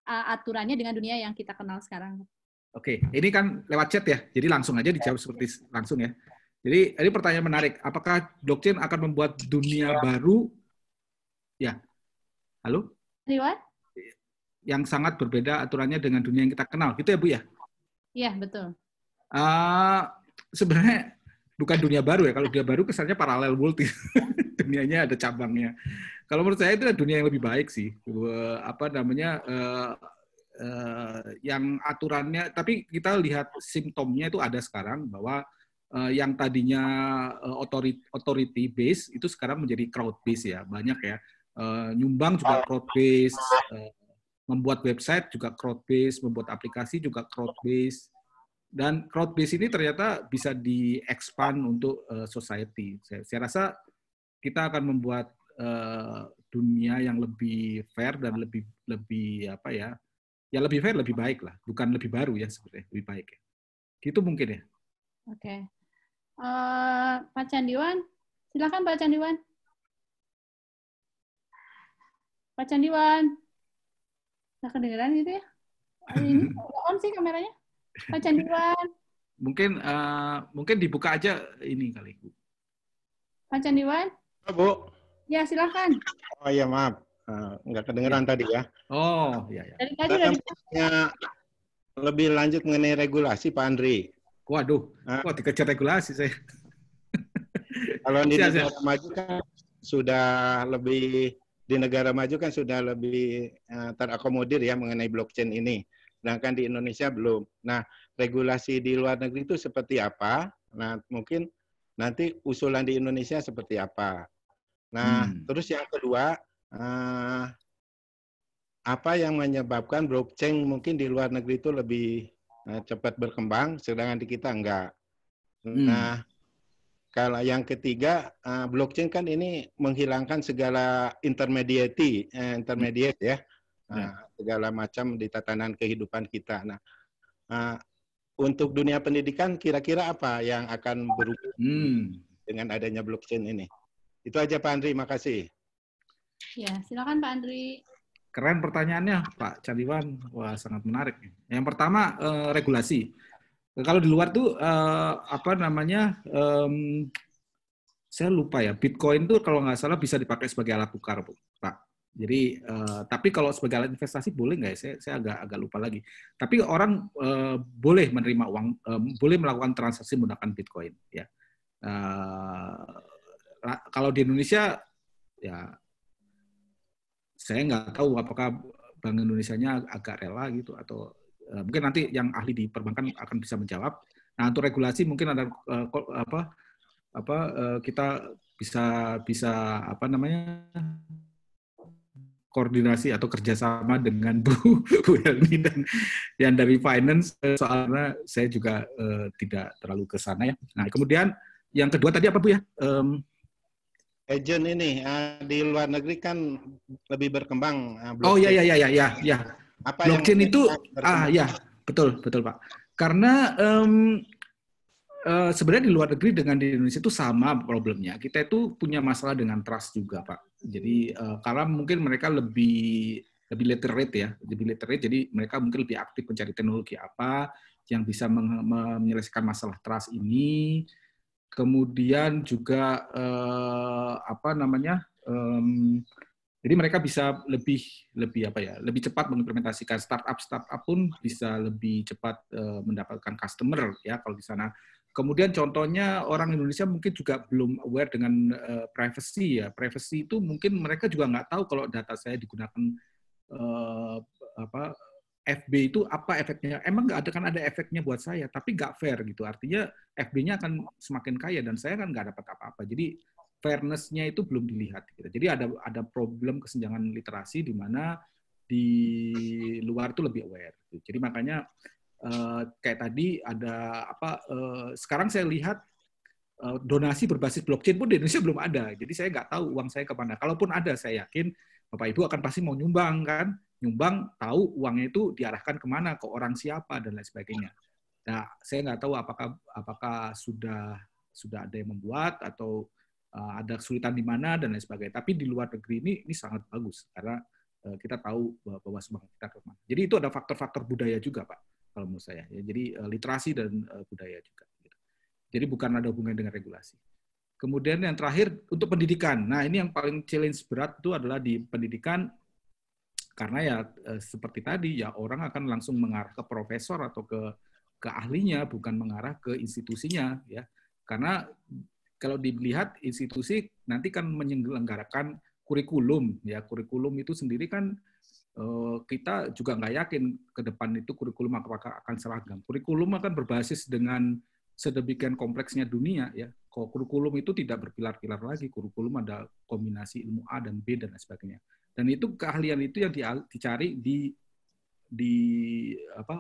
aturannya dengan dunia yang kita kenal sekarang? Oke, ini kan lewat chat ya, jadi langsung aja dijawab seperti langsung ya. Jadi ini pertanyaan menarik. Apakah blockchain akan membuat dunia baru? Ya, halo? Riwan? Yang sangat berbeda aturannya dengan dunia yang kita kenal, gitu ya, Bu ya? Iya, betul. Sebenarnya bukan dunia baru ya. Kalau dunia baru kesannya paralel multi. Dunianya ada cabangnya. Kalau menurut saya itu dunia yang lebih baik sih. Yang aturannya, tapi kita lihat simptomnya itu ada sekarang, bahwa yang tadinya authority base itu sekarang menjadi crowd base ya. Banyak ya. Nyumbang juga crowd base, membuat website juga crowd base, membuat aplikasi juga crowd base. Dan crowd base ini ternyata bisa di-expand untuk society. Saya rasa kita akan membuat dunia yang lebih fair dan lebih lebih fair, lebih baik lah. Bukan lebih baru ya sebenarnya, lebih baik ya. Gitu mungkin ya. Oke. Pak Candiwan, silakan Pak Candiwan. Pak Candiwan, nggak kedengeran gitu ya? Ini on sih kameranya. Pak Candiwan. Mungkin dibuka aja ini kali, Bu. Pak Candiwan. Bu. Ya, silakan. Oh iya, maaf. Nggak kedengeran tadi ya. Oh, iya. Dari tadi lebih lanjut mengenai regulasi, Pak Andri. Waduh, dikejar regulasi saya. Kalau di negara maju kan sudah lebih, di negara maju kan sudah lebih terakomodir ya mengenai blockchain ini. Sedangkan di Indonesia belum. Nah, regulasi di luar negeri itu seperti apa? Nah, mungkin nanti usulan di Indonesia seperti apa? Nah, terus yang kedua, apa yang menyebabkan blockchain mungkin di luar negeri itu lebih cepat berkembang, sedangkan di kita enggak. Nah, kalau yang ketiga, blockchain kan ini menghilangkan segala intermediate ya, segala macam di tatanan kehidupan kita. Nah, untuk dunia pendidikan kira-kira apa yang akan berubah dengan adanya blockchain ini? Itu aja Pak Andri, makasih. Ya, silakan Pak Andri. Keren pertanyaannya, Pak Candiwan. Wah, sangat menarik. Yang pertama, regulasi. Kalau di luar tuh, saya lupa ya, Bitcoin tuh kalau nggak salah bisa dipakai sebagai alat tukar, Pak. Jadi, tapi kalau sebagai alat investasi boleh nggak ya? Saya agak lupa lagi. Tapi orang boleh menerima uang, boleh melakukan transaksi menggunakan Bitcoin. Ya. Kalau di Indonesia, ya saya nggak tahu apakah Bank Indonesia-nya agak rela gitu, atau mungkin nanti yang ahli di perbankan akan bisa menjawab. Nah, untuk regulasi mungkin ada kita bisa koordinasi atau kerjasama dengan Bu Helmi dan dari finance, soalnya saya juga tidak terlalu ke sana ya. Nah, kemudian yang kedua tadi apa Bu ya? Agent ini di luar negeri kan lebih berkembang. Oh ya. Apa blockchain itu ya betul Pak. Karena sebenarnya di luar negeri dengan di Indonesia itu sama problemnya. Kita itu punya masalah dengan trust juga Pak. Jadi karena mungkin mereka lebih literate ya, jadi mereka mungkin lebih aktif mencari teknologi apa yang bisa menyelesaikan masalah trust ini. Kemudian juga jadi mereka bisa lebih cepat mengimplementasikan. Startup pun bisa lebih cepat mendapatkan customer ya kalau di sana. Kemudian contohnya orang Indonesia mungkin juga belum aware dengan privacy ya. Privacy itu mungkin mereka juga nggak tahu kalau data saya digunakan FB itu apa efeknya. Emang nggak ada efeknya buat saya, tapi nggak fair gitu. Artinya FB-nya akan semakin kaya dan saya kan nggak dapat apa-apa. Jadi fairness-nya itu belum dilihat. Gitu. Jadi ada problem kesenjangan literasi di mana di luar itu lebih aware. Gitu. Jadi makanya kayak tadi ada sekarang saya lihat donasi berbasis blockchain pun di Indonesia belum ada. Jadi saya nggak tahu uang saya kemana. Kalaupun ada, saya yakin Bapak Ibu akan pasti mau nyumbang kan. Nyumbang tahu uangnya itu diarahkan kemana, ke orang siapa, dan lain sebagainya. Nah, saya nggak tahu apakah sudah ada yang membuat atau ada kesulitan di mana dan lain sebagainya. Tapi di luar negeri ini sangat bagus karena kita tahu bahwa sumbangan kita kemana. Jadi itu ada faktor-faktor budaya juga, Pak, kalau menurut saya. Ya, jadi literasi dan budaya juga. Gitu. Jadi bukan ada hubungan dengan regulasi. Kemudian yang terakhir untuk pendidikan. Nah, ini yang paling challenge berat itu adalah di pendidikan. Karena ya seperti tadi ya orang akan langsung mengarah ke profesor atau ke ahlinya, bukan mengarah ke institusinya ya. Karena kalau dilihat institusi nanti kan menyelenggarakan kurikulum ya. Kurikulum itu sendiri kan kita juga nggak yakin ke depan itu kurikulum apakah akan seragam. Kurikulum akan berbasis dengan sedemikian kompleksnya dunia ya. Kurikulum itu tidak berpilar-pilar lagi. Kurikulum ada kombinasi ilmu A dan B dan lain sebagainya. Dan itu keahlian itu yang dicari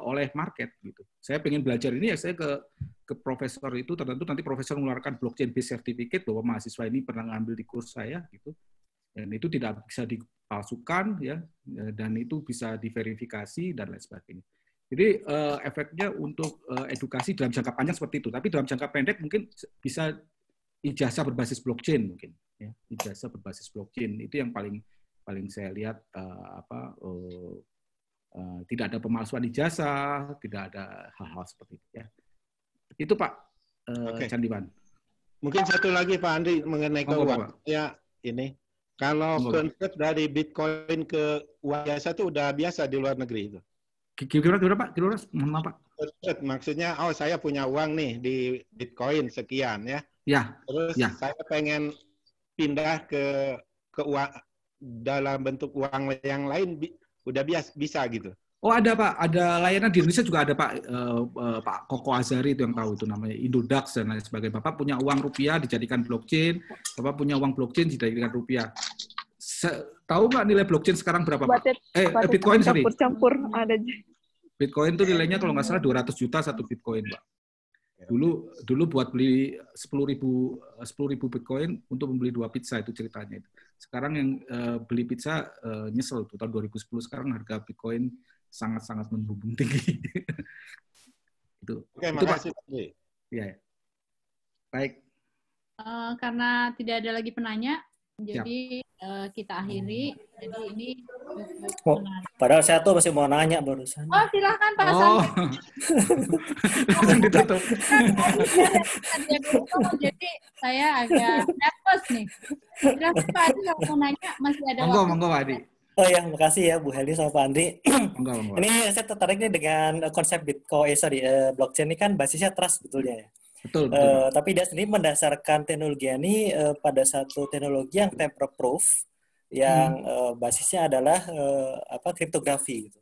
oleh market gitu. Saya pengen belajar ini ya saya ke profesor itu tertentu nanti profesor mengeluarkan blockchain based certificate bahwa mahasiswa ini pernah ngambil di kurs saya gitu. Dan itu tidak bisa dipalsukan ya dan itu bisa diverifikasi dan lain sebagainya. Jadi efeknya untuk edukasi dalam jangka panjang seperti itu. Tapi dalam jangka pendek mungkin bisa ijazah berbasis blockchain mungkin ya. Ijazah berbasis blockchain itu yang paling saya lihat tidak ada pemalsuan ijazah, tidak ada hal-hal seperti itu ya. Itu Pak Candiman. Mungkin satu lagi Pak Andri mengenai keuangan. Ya ini kalau convert dari Bitcoin ke uang biasa itu udah biasa di luar negeri itu. Kira-kira Pak? Mohon maaf Pak. Maksudnya saya punya uang nih di Bitcoin sekian ya. Ya. Terus saya pengen pindah ke uang dalam bentuk uang yang lain udah bisa gitu. Oh ada Pak, ada layanan di Indonesia juga ada Pak, Pak Koko Azari itu yang tahu itu namanya Indodax dan lain sebagainya. Bapak punya uang rupiah dijadikan blockchain, Bapak punya uang blockchain dijadikan rupiah. Tahu nggak nilai blockchain sekarang berapa Pak? Bitcoin sorry. Campur ada. Bitcoin itu nilainya kalau nggak salah 200 juta satu Bitcoin Pak. Dulu buat beli 10.000 Bitcoin untuk membeli 2 pizza itu ceritanya itu. Sekarang yang beli pizza nyesel tuh tahun 2010 sekarang harga Bitcoin sangat-sangat membumbung tinggi. Itu. Oke, itu makasih Pak. Ya. Baik. Karena tidak ada lagi penanya, jadi kita akhiri. Jadi ini padahal saya tuh masih mau nanya barusan. Oh, silakan Pak Hasan. Langsung ditutup. Jadi saya agak nervous nih. Silakan Pak Adi kalau mau nanya masih ada waktu. Monggo Pak Adi. Oh ya, makasih ya Bu Heli sama Pak Andri. Monggo. Ini saya tertarik nih dengan konsep blockchain ini kan basisnya trust sebetulnya ya. Betul. Tapi dia sendiri mendasarkan teknologi ini pada satu teknologi yang tamper proof yang basisnya adalah kriptografi gitu.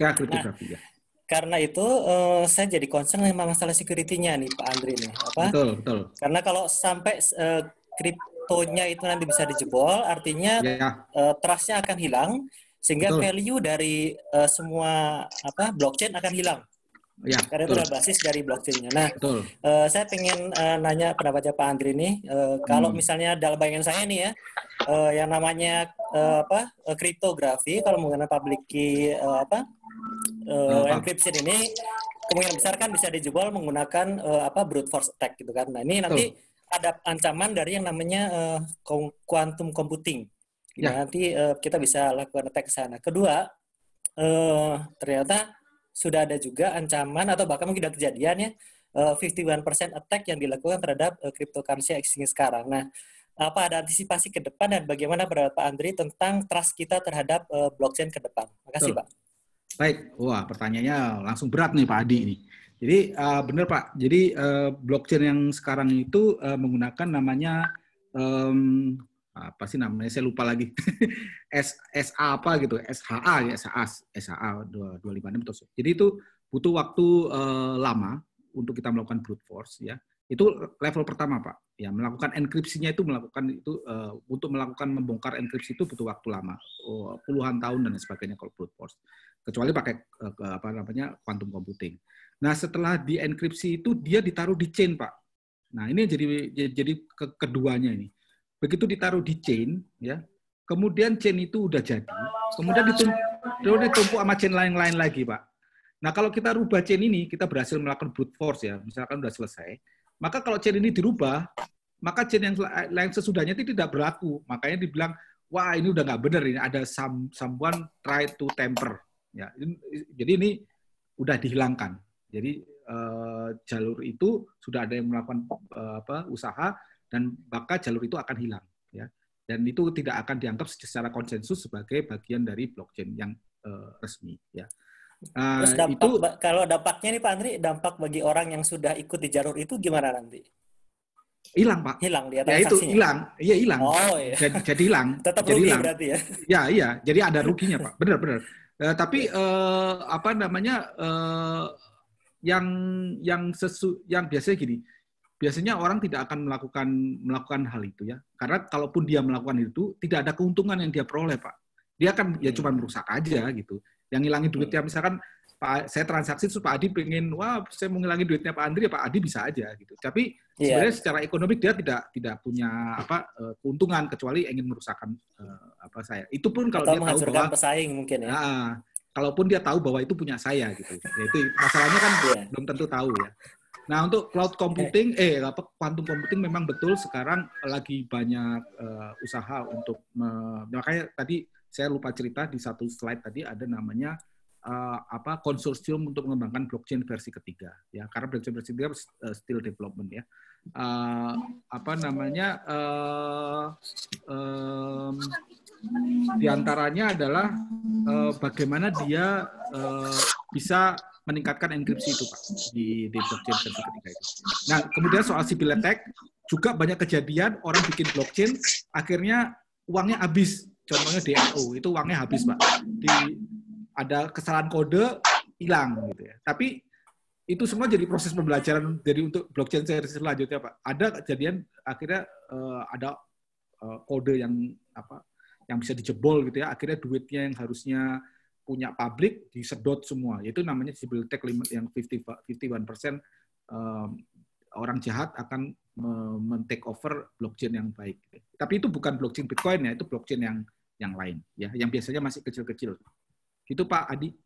Kriptografi ya. Karena itu saya jadi concern memang masalah security-nya nih Pak Andri nih. Betul. Karena kalau sampai kriptonya itu nanti bisa dijebol, artinya trust-nya akan hilang sehingga value dari semua blockchain akan hilang. Ya, karena itu adalah basis dari blockchain-nya. Nah, saya pengen nanya pendapatnya Pak Andri nih, kalau misalnya dalam bayangan saya nih ya, yang namanya kriptografi, kalau menggunakan public key encryption ini, kemungkinan besar kan bisa dijebol menggunakan brute force attack gitu kan. Nah, ini nanti ada ancaman dari yang namanya quantum computing. Nanti kita bisa lakukan attack ke sana. Kedua, ternyata sudah ada juga ancaman atau bahkan mungkin sudah kejadian ya 51% attack yang dilakukan terhadap cryptocurrency exchange sekarang. Nah, apa ada antisipasi ke depan dan bagaimana pendapat Pak Andri tentang trust kita terhadap blockchain ke depan? Terima kasih, Pak. Baik, wah pertanyaannya langsung berat nih Pak Adi ini. Jadi benar Pak, jadi blockchain yang sekarang itu menggunakan namanya apa sih namanya? Saya lupa lagi. SA apa gitu? SHA ya, SHA 256 terus. Jadi itu butuh waktu lama untuk kita melakukan brute force ya. Itu level pertama Pak. Ya, melakukan enkripsinya itu untuk melakukan membongkar enkripsi itu butuh waktu lama. Puluhan tahun dan sebagainya kalau brute force. Kecuali pakai quantum computing. Nah, setelah dienkripsi itu dia ditaruh di chain, Pak. Nah, ini jadi keduanya ini. Begitu ditaruh di chain, ya, kemudian chain itu udah jadi, kemudian ditumpuk sama chain lain-lain lagi, Pak. Nah, kalau kita rubah chain ini, kita berhasil melakukan brute force ya, misalkan udah selesai, maka kalau chain ini dirubah, maka chain yang sesudahnya itu tidak berlaku. Makanya dibilang, wah ini udah nggak benar, ini ada someone try to tamper. Ya, jadi ini udah dihilangkan. Jadi jalur itu sudah ada yang melakukan usaha dan maka jalur itu akan hilang. Ya, dan itu tidak akan dianggap secara konsensus sebagai bagian dari blockchain yang resmi. Ya. Terus kalau dampaknya nih Pak Andri, dampak bagi orang yang sudah ikut di jalur itu gimana nanti? Hilang Pak. Hilang dia ya itu hilang, iya hilang. Oh, iya. Jadi hilang. Tetap jadi rugi hilang. Berarti ya? Iya. Jadi ada ruginya Pak. Benar. Tapi yang biasanya gini. Biasanya orang tidak akan melakukan hal itu ya. Karena kalaupun dia melakukan itu, tidak ada keuntungan yang dia peroleh Pak. Dia kan ya cuma merusak aja gitu. Yang ngilangin duitnya misalkan saya transaksi terus Pak Adi pengen, wah saya mau ngilangin duitnya Pak Andri, ya Pak Adi bisa aja gitu. Tapi sebenarnya secara ekonomik dia tidak punya keuntungan kecuali ingin merusakkan saya. Itu pun kalau atau dia tahu bahwa pesaing mungkin ya. Kalaupun dia tahu bahwa itu punya saya gitu. Ya, itu masalahnya kan belum tentu tahu ya. Nah, untuk cloud computing quantum computing memang betul sekarang lagi banyak usaha untuk makanya tadi saya lupa cerita di satu slide tadi ada namanya konsorsium untuk mengembangkan blockchain versi ketiga ya, karena blockchain versi ketiga still development ya. Di antaranya adalah bagaimana dia bisa meningkatkan enkripsi itu Pak di blockchain versi ketiga itu. Nah, kemudian soal civil attack juga banyak kejadian orang bikin blockchain akhirnya uangnya habis. Contohnya DAO itu uangnya habis Pak. Ada kesalahan kode hilang gitu ya. Tapi itu semua jadi proses pembelajaran dari untuk blockchain seri selanjutnya Pak. Ada kejadian akhirnya ada kode yang bisa dijebol gitu ya. Akhirnya duitnya yang harusnya punya publik disedot semua. Itu namanya civil attack yang 51% orang jahat akan men-take over blockchain yang baik. Tapi itu bukan blockchain Bitcoin ya, itu blockchain yang lain ya, yang biasanya masih kecil-kecil. Gitu Pak Adi.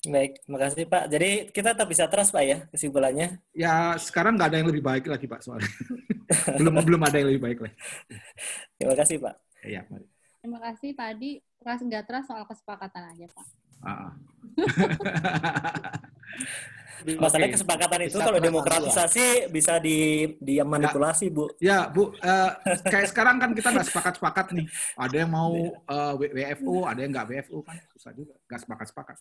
Baik, terima kasih Pak. Jadi kita tetap bisa trust Pak ya kesimpulannya? Ya sekarang nggak ada yang lebih baik lagi Pak soalnya. belum ada yang lebih baik lagi. Terima kasih Pak. Iya. Terima kasih Pak Adi. Trust nggak trust soal kesepakatan aja Pak. Masalahnya kesepakatan itu kalau demokratisasi bisa dimanipulasi, Bu. Ya, Bu. Kayak sekarang kan kita nggak sepakat-sepakat nih. Ada yang mau WFO, ada yang nggak WFO kan. Susah juga. Nggak sepakat-sepakat.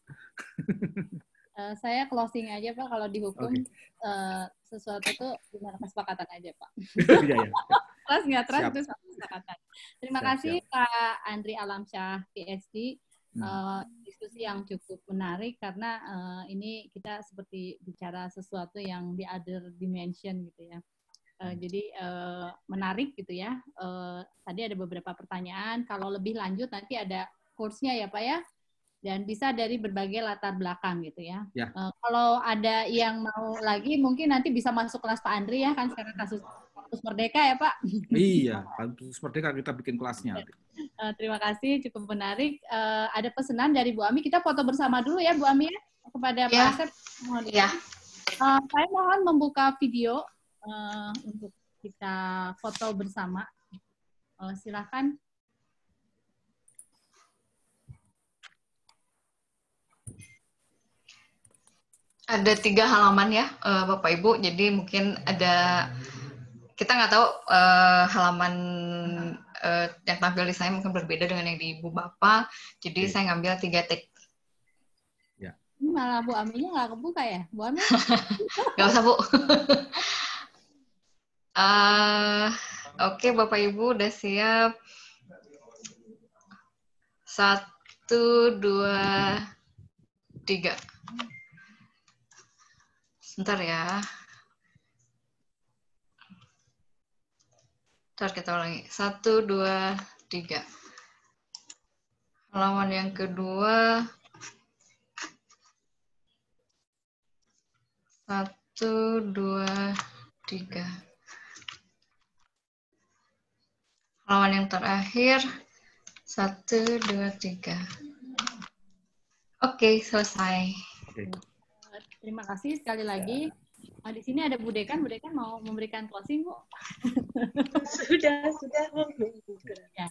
Saya closing aja Pak. Kalau dihukum sesuatu itu gimana kesepakatan aja Pak. Iya. Trust nggak trust itu kesepakatan. Terima kasih Pak Andri Alamsyah, PhD. Diskusi yang cukup menarik karena ini kita seperti bicara sesuatu yang di other dimension gitu ya. Jadi menarik gitu ya. Tadi ada beberapa pertanyaan. Kalau lebih lanjut nanti ada kursnya ya Pak ya. Dan bisa dari berbagai latar belakang gitu ya. Kalau ada yang mau lagi mungkin nanti bisa masuk kelas Pak Andri ya kan sekarang kasus Merdeka ya Pak. Iya, kasus Merdeka kita bikin kelasnya. Terima kasih, cukup menarik. Ada pesanan dari Bu Ami, kita foto bersama dulu ya Bu Ami ya, kepada Pak Asep. Saya mohon membuka video untuk kita foto bersama. Silakan. Ada 3 halaman ya, Bapak Ibu. Jadi mungkin ada, kita nggak tahu halaman yang tampil di saya mungkin berbeda dengan yang di Ibu Bapak. Jadi saya ngambil 3 teks. Ya. Ini malah Bu Aminya nggak kebuka ya, Bu Ami? Nggak usah Bu. Oke, Bapak Ibu udah siap. 1, 2, 3. Sebentar ya. Ntar kita ulangi. 1, 2, 3. Halaman yang kedua. 1, 2, 3. Halaman yang terakhir. 1, 2, 3. Oke, selesai. Terima kasih sekali lagi. Di sini ada Bu Dekan. Bu Dekan mau memberikan closing, Bu? Sudah. Ya.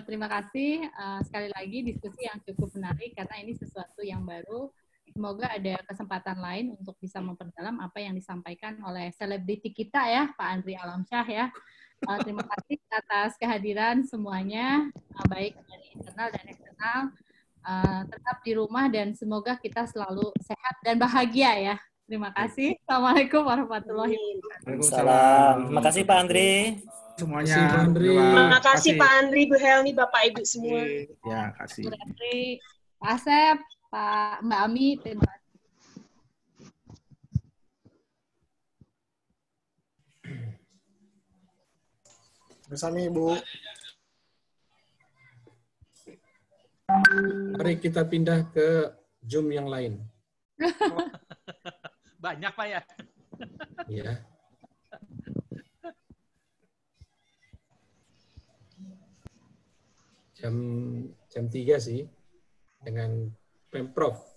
Terima kasih sekali lagi, diskusi yang cukup menarik karena ini sesuatu yang baru. Semoga ada kesempatan lain untuk bisa memperdalam apa yang disampaikan oleh selebriti kita ya, Pak Andri Alamsyah ya. Terima kasih atas kehadiran semuanya, baik dari internal dan eksternal. Tetap di rumah dan semoga kita selalu sehat dan bahagia ya. Terima kasih. Assalamualaikum warahmatullahi wabarakatuh. Terima kasih Pak Andri. Semuanya. Terima kasih Pak Andri, Bu Helmi, Bapak Ibu semua. Ya, kasih. Bu Andri, Pak Asep, Mbak Ami, terima kasih. Bersama Ibu. Mari kita pindah ke Zoom yang lain. Banyak Pak ya? Iya. Jam 3 sih dengan Pemprov.